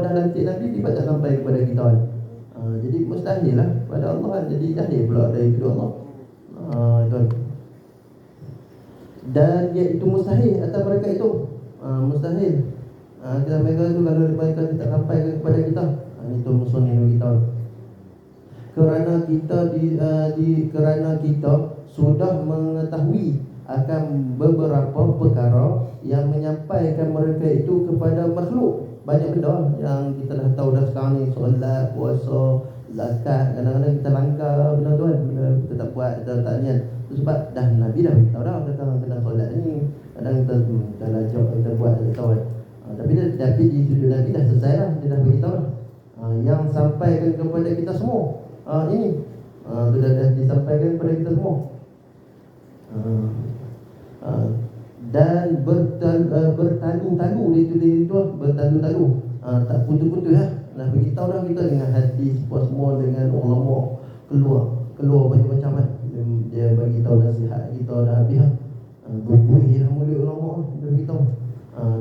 Dah lantik nabi tiba tak sampai kepada kita. Jadi mustahil lah pada Allah, jadi jahil pula dari kedua Allah. Tuan. Dan iaitu mustahil atas mereka itu, mustahil. Kita mereka itu kalau mereka tak sampai kepada kita, ini tu musuh ni kita. Kerana kita sudah mengetahui akan beberapa perkara yang menyampaikan mereka itu kepada makhluk. Banyak benda yang kita dah tahu dah sekarang ni, solat, puasa, zakat. Kadang-kadang kita langgar benda tu kan, benda kita tak buat, kita tak niat. Sebab dah Nabi dah beritahu dah kena solat ni. Kadang kita dah lajak kita buat, kita tahu kan. Tapi di sudut Nabi dah selesai lah, dia dah beritahu lah. Yang sampaikan kepada kita semua, ini sudah disampaikan kepada kita semua. Dan bertalu-talu itu bertalu-talu, tak putus-putus lah. Dah beritahu dah kita dengan hadis semua, dengan ulama, keluar macam-macam kan. Dia bagi tahu nasihat kita dah habis lah. Berbuih lah mulut ulama, dia beritahu.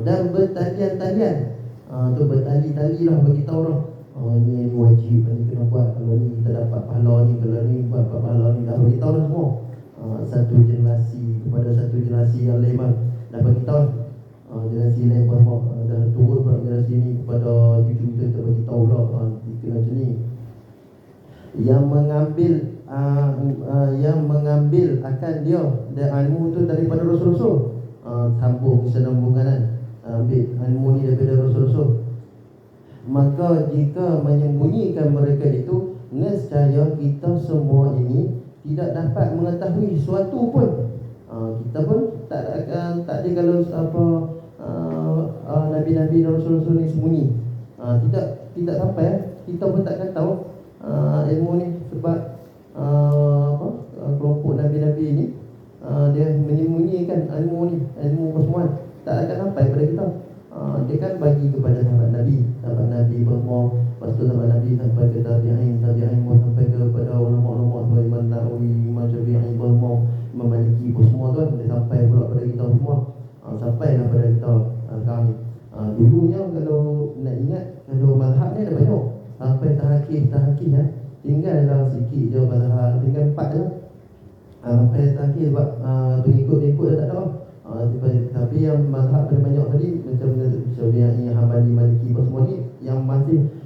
Dan bertalian-talian, tu bertali-tali lah bagi tahu lah. Ni wajib, ni kena buat, kalau ni kita dapat pahala ni, kalau ni buat pahala ni, dah bagi tahu lah semua. Satu generasi kepada satu generasi yang lain dah bagi tahu. Generasi lain pun dah turun pada generasi ni kepada cucu kita bagi tahu lah, kena macam ni. Yang mengambil akan dia ilmu tu daripada Rasul-Rasul. Sambung kesenambungan, ambil ilmu ni daripada Rasul-Rasul. Maka jika menyembunyikan mereka itu, nescaya kita semua ini tidak dapat mengetahui sesuatu pun. Kita pun tak ada kalau Nabi-Nabi dan Rasul-Rasul ni sembunyi, tidak sampai. Kita pun takkan tahu ilmu ni. Sebab kelompok Nabi-Nabi ni dia menyembunyikan ilmu ni, ilmu persemuan, tak akan sampai kepada kita. Dia kan bagi kepada sahabat Nabi semua. Lepas tu sahabat Nabi sampai ke tabi'in sampai kepada ulama-ulama seperti Imam Nawawi, Imam Syafi'i, Imam Maliki semua tu, dia sampai pula kepada kita semua. Sampailah kepada kita kami. Dulunya kalau nak ingat, kalau mazhab ni ada banyak, sampai tahqiq ya. Tinggallah sikit je mazhab, tinggal 4 je. Sampai tahqiq sebab pengikut-pengikut dah tak ada. Tapi yang mazhab paling banyak tadi, macam Syafi'i, Hambali, Maliki semua ni, yang masih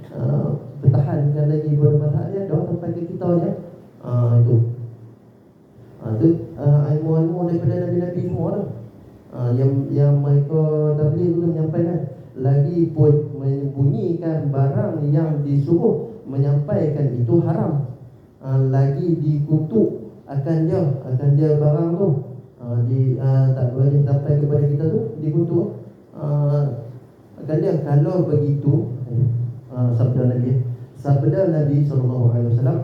bertahankan lagi pada mazhab dia, dah sampai ke kita ni. Itu ilmu-ilmu daripada Nabi-Nabi semua dah. Yang mereka tabligh tu menyampaikan. Lagi pun menyembunyikan barang yang disuruh menyampaikan itu haram. Lagi dikutuk akan dia barang tu, tak boleh sampai kepada kita tu, dikutuk akan dia. Kalau begitu, sabda Nabi SAW,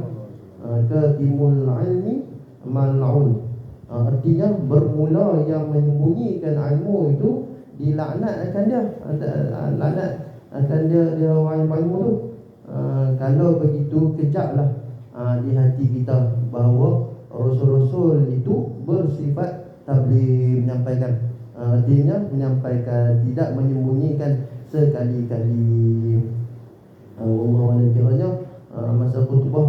katimul ilmi mal'un, artinya bermula yang menyembunyikan ilmu itu dilaknat akan dia, laknat akan dia orang ilmu tu. Kalau begitu, kejaklah di hati kita bahawa Rasul-Rasul itu bersifat tabligh, menyampaikan. Artinya menyampaikan, tidak menyembunyikan sekali-kali. Allah alam, kiranya masa khutbah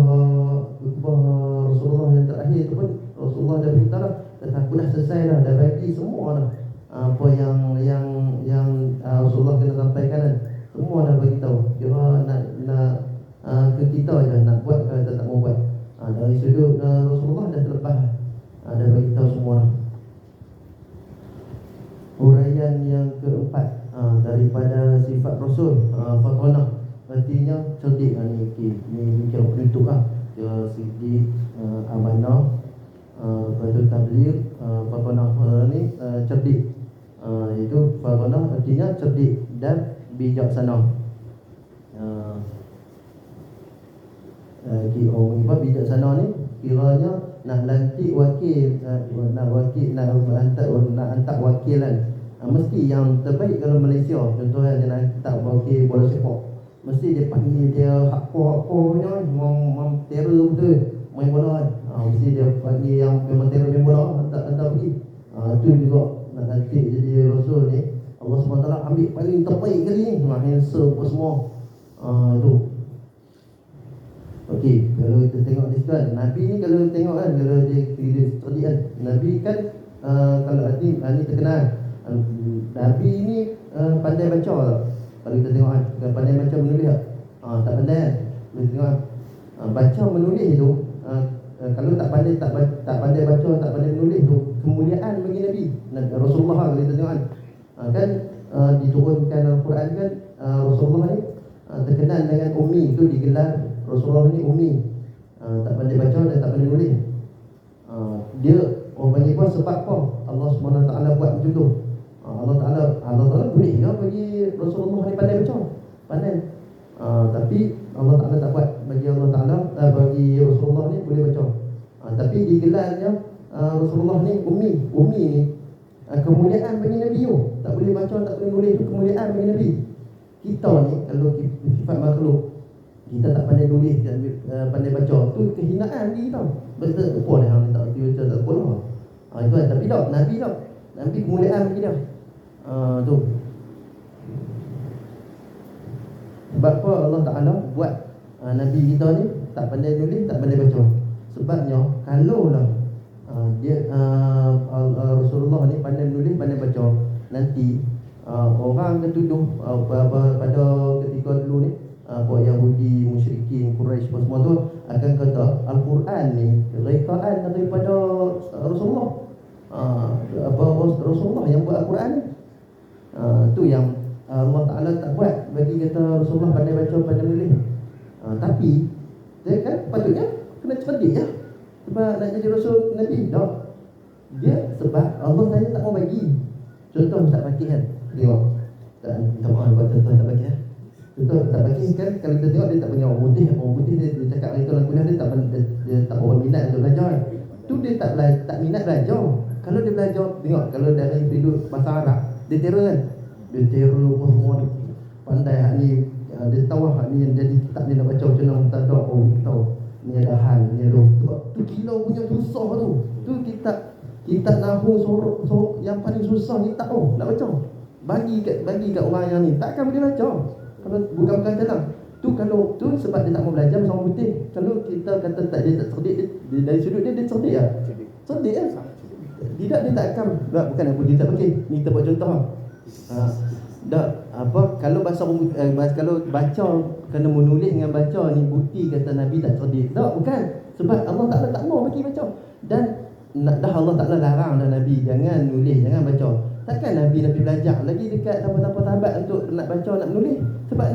Rasulullah yang terakhir tu pun, Rasulullah dah beritahu dah, aku dah selesai dah, dah bagi semua dah. Apa yang Rasulullah kena sampaikan kan, semua dah bagi tahu. Kira nak ke kita je nak buat ke tak mau buat. Dari sudut Rasulullah dah terlepas, dah bagi tahu semua dah. Uraian yang keempat daripada sifat Rasul, fatonah, artinya cerdik. Ni kira penutup lah. Kira cerdik, amanah, lepas tu tabligh. Fatonah ni cerdik. Itu fatonah artinya cerdik dan bijaksana. Orang Ibrah bijaksana ni kiranya nak lantik wakil, nak hantar wakilan, mesti yang terbaik. Kalau Malaysia contohnya dia nak hantar wakil bola sepak, mesti dia panggil dia hardcore punya, memang terror betul main bola kan. Mesti dia panggil yang memang terror main bola, hantar pergi. Itu juga nak lantik jadi rasul ni, Allah SWT ambil paling terbaik kali ni, handsome apa semua. Itu. Okey, kalau kita tengok di situ kan, Nabi ni kalau tengok kan, kalau dia cerdik kan, Nabi kan kalau ni terkenal, Nabi ni pandai baca tak? Kalau kita tengok kan, pandai baca menulis tak? Tak pandai kan? Kita tengok kan, baca menulis tu, kalau tak pandai baca, tak pandai menulis tu, kemuliaan bagi Nabi Rasulullah. Kalau kita tengok kan, diturunkan Al-Quran kan, Rasulullah ni terkenal dengan ummi, tu digelar Rasulullah ni ummi, tak pandai baca dan tak pandai menulis. Dia orang panggil pun sebab apa Allah SWT buat macam tu. Allah Ta'ala boleh ke bagi Rasulullah ni pandai baca, pandai, tapi Allah Ta'ala tak buat. Bagi Allah Ta'ala, bagi Rasulullah ni boleh baca, tapi digelarnya Rasulullah ni ummi ni, kemuliaan bagi Nabi tu. Tak boleh baca, tak boleh menulis tu kemuliaan bagi Nabi. Kita ni kalau sifat makhluk, kita tak pandai nulis, tak pandai baca, tu kehinaan diri kita. Betul apa dah hang tak baca, tak sekolah. Itu kan. Tapi tak, Nabi kemuliaan bagi dia. Tu. Sebab apa Allah Ta'ala buat Nabi kita ni tak pandai nulis, tak pandai baca? Sebabnya kalau lah dia Rasulullah ni pandai menulis, pandai baca, nanti orang akan tuduh pada ketika dulu ni, Yahudi, musyrikin, Quraisy semua tu akan kata Al-Quran ni rekaan daripada Rasulullah. Rasulullah yang buat Al-Quran ni. Tu yang Allah Ta'ala tak buat bagi kata Rasulullah pandai baca, pandai menulis. Tapi dia kan patutnya kena cerdik ya, sebab nak jadi Rasul Nabi. Tak, dia sebab Allah Ta'ala tak mau bagi. Contoh Ustaz Fakir kan, tengok, minta maaf buat contoh tak bagi ya. Contoh tak bagi kan, kalau kita tengok dia tak punya orang putih dia cakap hari tu dalam kuliah dia tak berapa minat untuk belajar kan. Tu dia tak minat belajar. Kalau dia belajar, tengok kalau dari hidup bahasa Arab, dia terror kan. Dia terror apa semua ni, pandai hak ni, dia tahu hak ni yang jadi kitab ni nak baca macam mana mutadak. Oh ni tahu, ni ada hal, ni ada. Sebab tu gila punya susah tu. Tu kitab nahwu sorok yang paling susah ni tak tahu nak baca. Bagi kat orang yang ni takkan boleh baca. Kalau bukan senang. Tu kalau tu sebab dia tak mau belajar sama putih. Kalau kita kata dia tak cerdik, dia dari sudut dia cerdik lah. Cerdik lah. Tidak, dia tak akan. Bukan aku dia tak pakai. Ni kita buat contoh. Kalau kalau baca kena menulis dengan baca ni bukti kata Nabi tak cerdik. Tak, bukan. Sebab Allah Ta'ala tak mau bagi baca. Dan dah Allah Ta'ala larang dah Nabi jangan nulis, jangan baca. Takkan Nabi belajar lagi dekat tanpa sahabat untuk nak baca, nak menulis. Sebab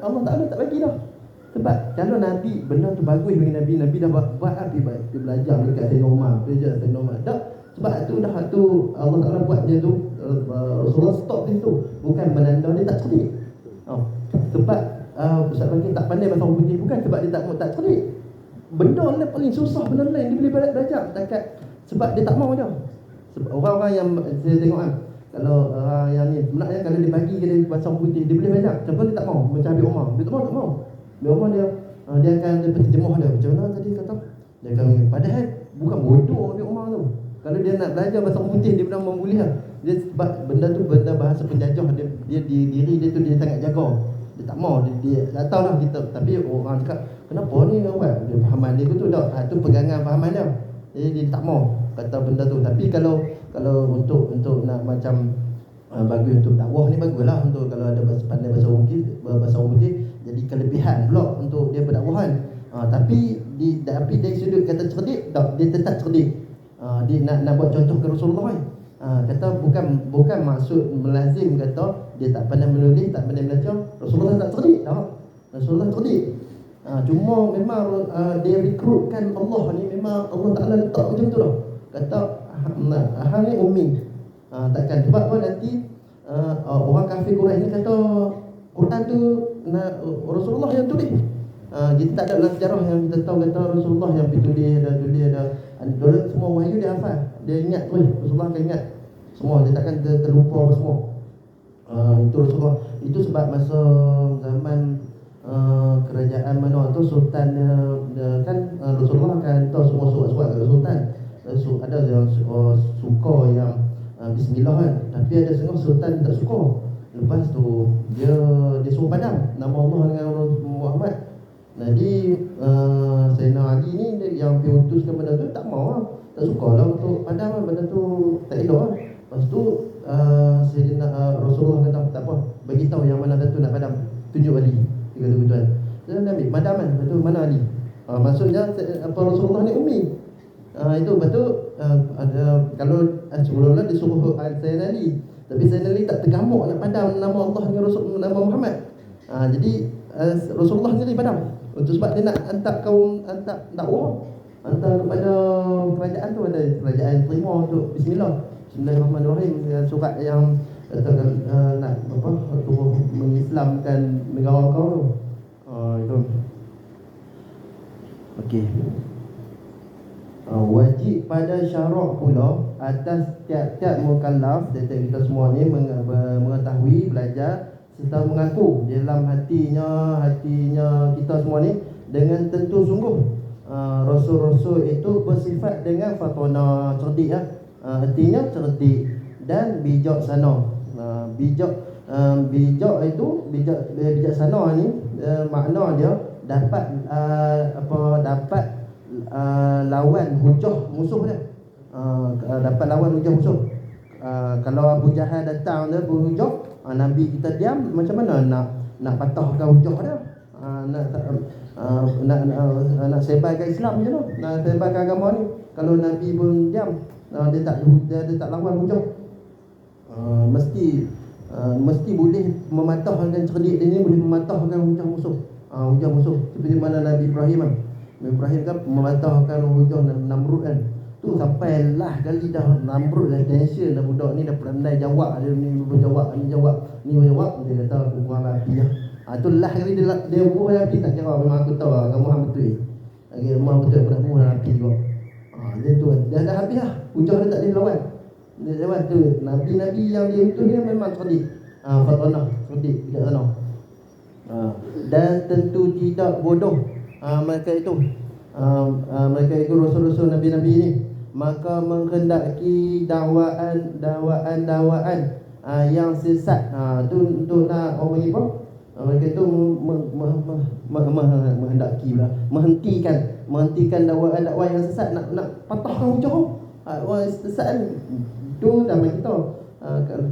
Allah Ta'ala tak bagi dah. Sebab kalau Nabi benda tu bagus bagi Nabi dah buat apa dia belajar dekat normal, belajar normal. Tak, sebab tu Allah Ta'ala buat macam tu. Rasulullah stop di situ. Bukan menanda dia tak cerdik. Sebab Ustaz Fakir tak pandai bahasa orang putih, bukan sebab dia tak cerdik. Benda ni paling susah, benda lain dia boleh belajar sebab dia tak mau je. Sebab orang-orang yang saya tengok kan, kalau orang yang ni sebenarnya kalau dia bagi ke dia bahasa orang putih, dia boleh belajar. Contoh dia tak mau, macam Habib Omar. Dia tak mau. Habib Omar dia akan terjemah dia macam mana tadi kata. Dia akan padahal bukan bodoh Habib Omar tu. Kalau dia nak belajar bahasa orang putih, dia benar memboleh lah. Dia sebab benda tu benda bahasa penjajah, dia diri dia tu dia sangat jaga. Dia tak mau, dia tak tahu lah kita. Tapi orang cakap, kenapa ni orang? Dia fahaman dia tu tak. Tu pegangan fahaman dia. Jadi dia tak mau kata benda tu. Tapi kalau untuk nak macam bagus untuk dakwah ni baguslah. Untuk kalau ada pandai bahasa orang putih jadi kelebihan pula untuk dia berdakwah kan. Tapi dari sudut kata cerdik, dia tetap cerdik. Dia nak buat contoh ke Rasulullah kan. Kata bukan maksud melazim kata dia tak pandai menulis, tak pandai belajar. Rasulullah tak cerdik tak. Rasulullah cerdik. Cuma memang dia rekrutkan Allah ni, memang Allah Ta'ala letak macam tu dah. Kata hang ni ummi. Takkan sebab apa nanti orang kafir Quraisy ni kata Quran tu Rasulullah yang tulis. Kita tak ada dalam sejarah yang kita tahu kata Rasulullah yang tulis ada semua wahyu dia hafal. Dia ingat terus, Rasulullah akan ingat semua, dia takkan terlupa semua. Itu Rasulullah. Itu sebab masa zaman kerajaan mana tu sultan kan Rasulullah akan tahu semua surat-surat ke sultan. Ada yang suka yang bismillah kan, tapi ada setengah sultan tak suka. Lepas tu dia suruh padam nama Allah dengan Muhammad. Jadi Sayyidina Ali ni yang diutuskan benda tu tak mau lah, tak suka lah untuk padam lah, benda tu tak elok lah. Lepas tu Sayyidina Rasulullah kata tak apa, bagi tahu yang mana satu nak padam, tunjuk Ali. Dia kata betul. Dia ambil padam kan, lepas tu mana Ali? Maksudnya Rasulullah ni umi. Itu betul. Ada kalau sebelumnya disuruh Sayyidina Ali, tapi Sayyidina Ali tak tergamuk nak padam nama Allah dengan Rasul, nama Muhammad. Jadi Rasulullah sendiri padam. Untuk sebab dia nak hantar kaum, hantar dakwah, hantar kepada kerajaan tu, ada kerajaan terima untuk Bismillahirrahmanirrahim, surat yang nak mengislamkan negara kau tu. Itu. Okey. Wajib pada syarak pula atas tiap-tiap mukallaf, setiap kita semua ni mengetahui, belajar serta mengaku dalam hatinya kita semua ni dengan tentu sungguh Rasul-Rasul itu bersifat dengan fatona, cerdik ya. Artinya cerdik dan bijaksana. Bijak itu bijaksana ni makna dia dapat dapat lawan hujah musuh dia. Dapat lawan hujah musuh. Kalau Abu Jahal datang dia berhujah, Nabi kita diam, macam mana nak patahkan hujah dia? Nak sebarkan Islam je tu, nak sebarkan agama ni. Kalau Nabi pun diam, dia tak lawan hujah. Mesti boleh mematahkan cerdik dia ni, boleh mematahkan hujah musuh. Hujah musuh seperti mana Nabi Ibrahim kan mematahkan hujah Namrud kan. Tu sampai lah kali dah Namrud dah tension dah, budak ni dah pandai jawab, dia ni berjawab, ni berjawab, dia kata aku buang api lah. Tu lah kali dia buang api, tak kira memang aku tahu lah kamu hang betul. Lagi memang betul aku dah buang api juga. Dia tu dah habis lah, hujah dia tak boleh lawan. Dia jawab tu nabi-nabi yang dia utus dia memang cerdik. Fatona, cerdik, bijaksana. Dan tentu tidak bodoh mereka itu. Mereka itu rasul-rasul nabi-nabi ini, maka menghendaki dakwaan yang sesat. Tu untuk nak orang apa? Mereka itu menghendaki pula, menghentikan dakwaan yang sesat, nak patahkan hujah orang sesat ni. Tu dah bagi tahu.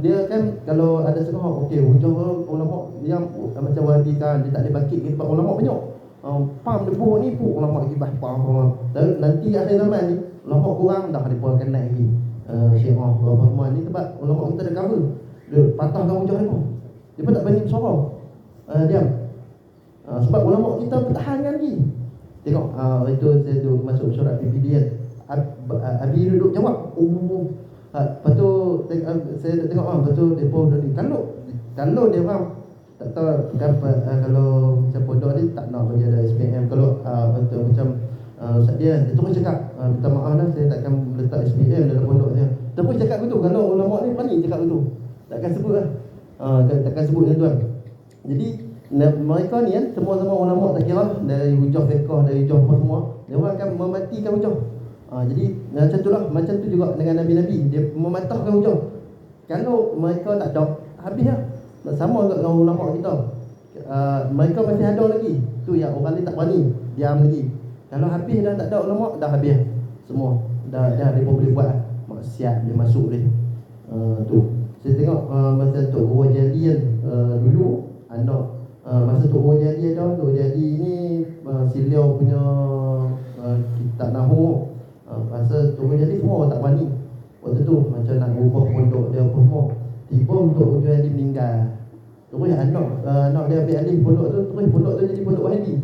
Dia kan kalau ada setengah okey hujah ulama yang macam Wahabi kan, dia tak boleh bakit sebab ulama banyak. Pam debu ni pun ulama kibah pam. Dan nanti akhir zaman ni ulama kurang dah depa akan naik lagi. Syiah berapa semua ni sebab ulama kita dah cover. Dia patahkan hujah depa. Depa tak berani bersuara. Diam. Sebab ulama kita pertahankan lagi. Tengok itu saya tu masuk surat PPD kan. Abi duduk jawab. Lepas tu saya tengok betul depa ni. Kalau dia orang tak tahu kalau macam pondok ni tak nak bagi ada SPM. Kalau betul macam Ustaz dia terus cakap minta maaf lah, saya takkan letak SPM dalam pondok saya. Terus cakap betul. Kalau ulama ni berani cakap betul, takkan sebut lah. Takkan sebut dia tuan. Jadi mereka ni kan semua ulama tak kira dari hujah fiqh, dari hujah apa semua, dia orang akan mematikan hujah. Jadi macam tu lah, macam tu juga dengan Nabi-Nabi, dia mematahkan hujah. Kalau mereka tak ada, habis lah. Sama juga dengan ulama kita. Mereka masih ada lagi. Tu yang orang lain tak berani, diam lagi. Kalau habis dah tak ada ulama, dah habis semua. Dah dia boleh buat maksiat, dia masuk dia. Tu. Saya tengok masa Tok Guru Jadi kan, dulu anak masa Tok Guru Jadi ada, Tok Jadi ni Siliau punya kitab Nahwu. Masa Tok Guru Jadi semua tak berani. Waktu tu macam nak ubah pondok dia apa semua. Tiba Tok Guru Jadi meninggal. Terus anak dia ambil alih pondok tu, terus pondok tu jadi pondok Wahabi.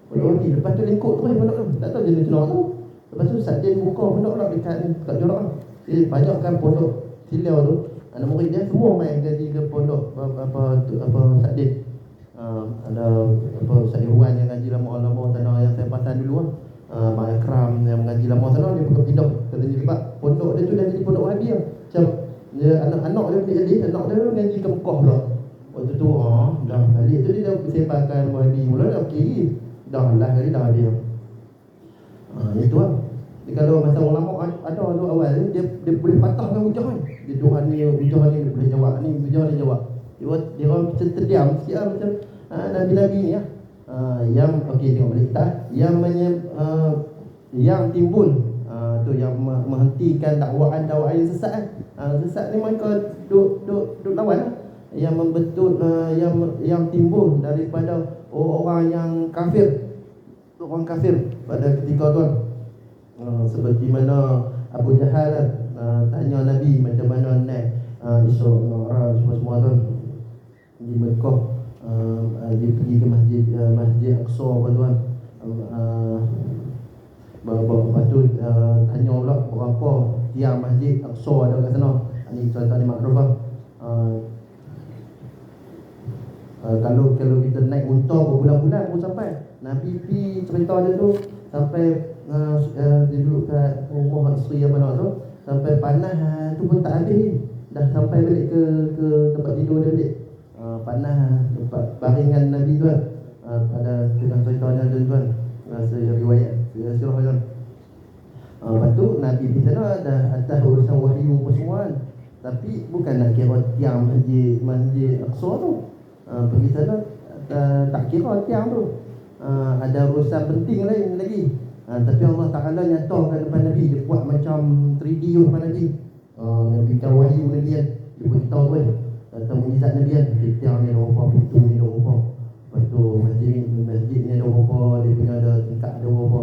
Pondok Wahabi. Lepas tu lingkup terus pondok tu. Tak tahu jenis Cina tu. Lepas tu Sadin buka pondok lah dekat Jorok lah. Jadi banyak kan pondok Siliau tu, anak murid dia semua main jadi ke pondok apa Sadin. Ada apa Ustaz Iwan yang ngaji lama-lama sana yang saya perasan dulu Mak Akram yang mengaji lama sana, dia pindah katanya sebab pondok dia tu dah jadi pondok Wahabi lah. Macam dia, anak-anak dia boleh jadi, anak dia ngaji ke Mekah pula. Waktu tu dah balik tu dia dah sebarkan Wahabi mula dah okey. Dah lah kali dah dia. Itu lah. Jadi kalau masa ulama ada tu awal dia boleh patahkan hujah kan. Dia Tuhan ni hujah ni dia boleh jawab, ni hujah dia jawab. Dia orang macam terdiam sikit lah, macam Nabi-Nabi ni lah. Yang okey, tengok balik kita yang timbul tu yang menghentikan dakwaan yang sesat kan. Sesat ni mereka duk lawan lah. Yang membetul yang timbul daripada orang yang kafir, orang kafir pada ketika tu. Seperti mana Abu Jahal tanya Nabi macam mana naik Isra Mi'raj semua tu di Mekah. Dia pergi ke Masjid Aqsa tuan. Lepas tu tanya pula berapa tiang Masjid Aqsa ada kat sana. Ini contoh ni makruf lah. Kalau kita naik unta berbulan-bulan pun sampai. Nabi pergi cerita dia tu sampai dia duduk kat rumah isteri yang mana tu, sampai panas tu pun tak habis. Dah sampai balik ke tempat tidur dia balik. Panas tempat baringan Nabi tu kan. Ada tengah ceritanya tuan-tuan. Riwayat sirah kan. Lepas tu Nabi di sana dah atas urusan wahyu apa semua kan. Tapi bukan nak kira tiang Masjid Aqsa tu. Pergi sana tak kira tiang tu. Ada urusan penting lain lagi. Tapi Allah Ta'ala nyatakan depan Nabi. Dia buat macam 3D depan Nabi. Nabi kan wahyu Nabi kan. Dia beritahu kan tentang mujizat Nabi kan. Tiang ni ada berapa, pintu ni ada berapa. Lepas tu masjid ni ada berapa, dia punya ada tingkat ada berapa.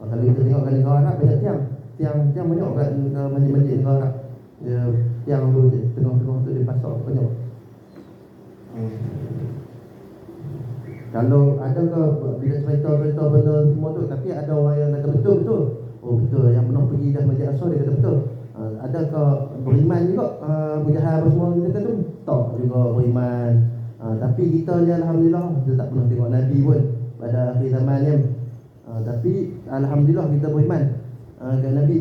Kalau kita tengok kat negara Arab banyak tiang banyak kat masjid-masjid negara Arab. Dia tiang tu tengah-tengah tu dia pasang banyak. Kalau ada ke bila cerita-cerita benda semua tu, tapi ada orang yang kata betul. Oh betul, yang pernah pergi dah Masjid Aqsa dia kata betul. Ada ke beriman juga Abu Jahal apa semua kita tu? Tak juga beriman. Tapi kita je alhamdulillah kita tak pernah tengok Nabi pun pada akhir zaman ni. Tapi alhamdulillah kita beriman ke Nabi.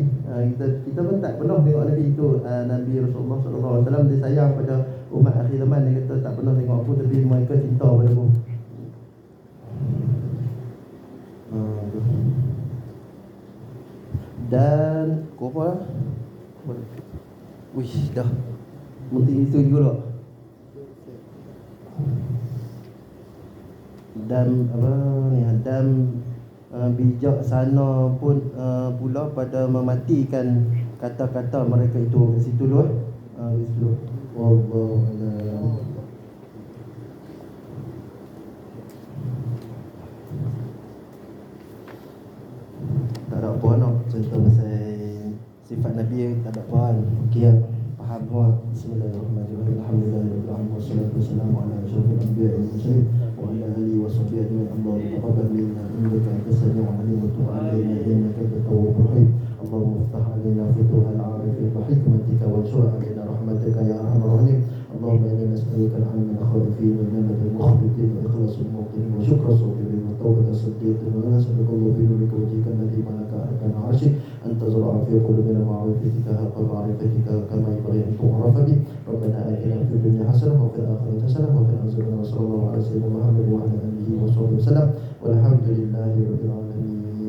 Kita pun tak pernah tengok Nabi tu. Nabi Rasulullah SAW dia sayang pada umat akhir zaman. Dia kata tak pernah tengok aku tapi mereka cinta pada aku. Dan apa lah? Wish dah mesti itu juga lah. Dan apa ni, dan bijaksana pun pula pada mematikan kata-kata mereka itu. Kat situ dulu kat situ. Wallahu tak ada apa nak cerita pasal sifat Nabi, tak ada apa. Okey lah, faham semua. Bismillahirrahmanirrahim. Alhamdulillahirabbil alamin wassalatu wassalamu ala asyrafil anbiya'i wal mursalin wa ala alihi wa sahbihi ajma'in. Allahumma taqabbal minna innaka antas samiul alim wa tub 'alaina innaka antat tawwabur rahim. Allahumma iftah 'alaina futuhal 'arifin wa hikmatika wa ansur 'alaina rahmataka ya arhamar rahimin. Allahumma inna nas'aluka al-'ilma al-khabirin wa jannata al-mukhbitin wa ikhlasul muqinin wa syukra sabirin wa tawbata siddiqin wa nas'aluka Allah bi nurika wajhika alladhi malaka arkana 'arsyik an tazra'a fi qulubina ma'rifatika haqqa ma'rifatika kama yanbaghi an tu'rafa bi. Rabbana atina fid dunya hasanah wa fil akhirati hasanah wa qina adzabannar. Sallallahu alaihi wa sallam wa ala alihi wa sahbihi wasallam. Walhamdulillahi rabbil alamin.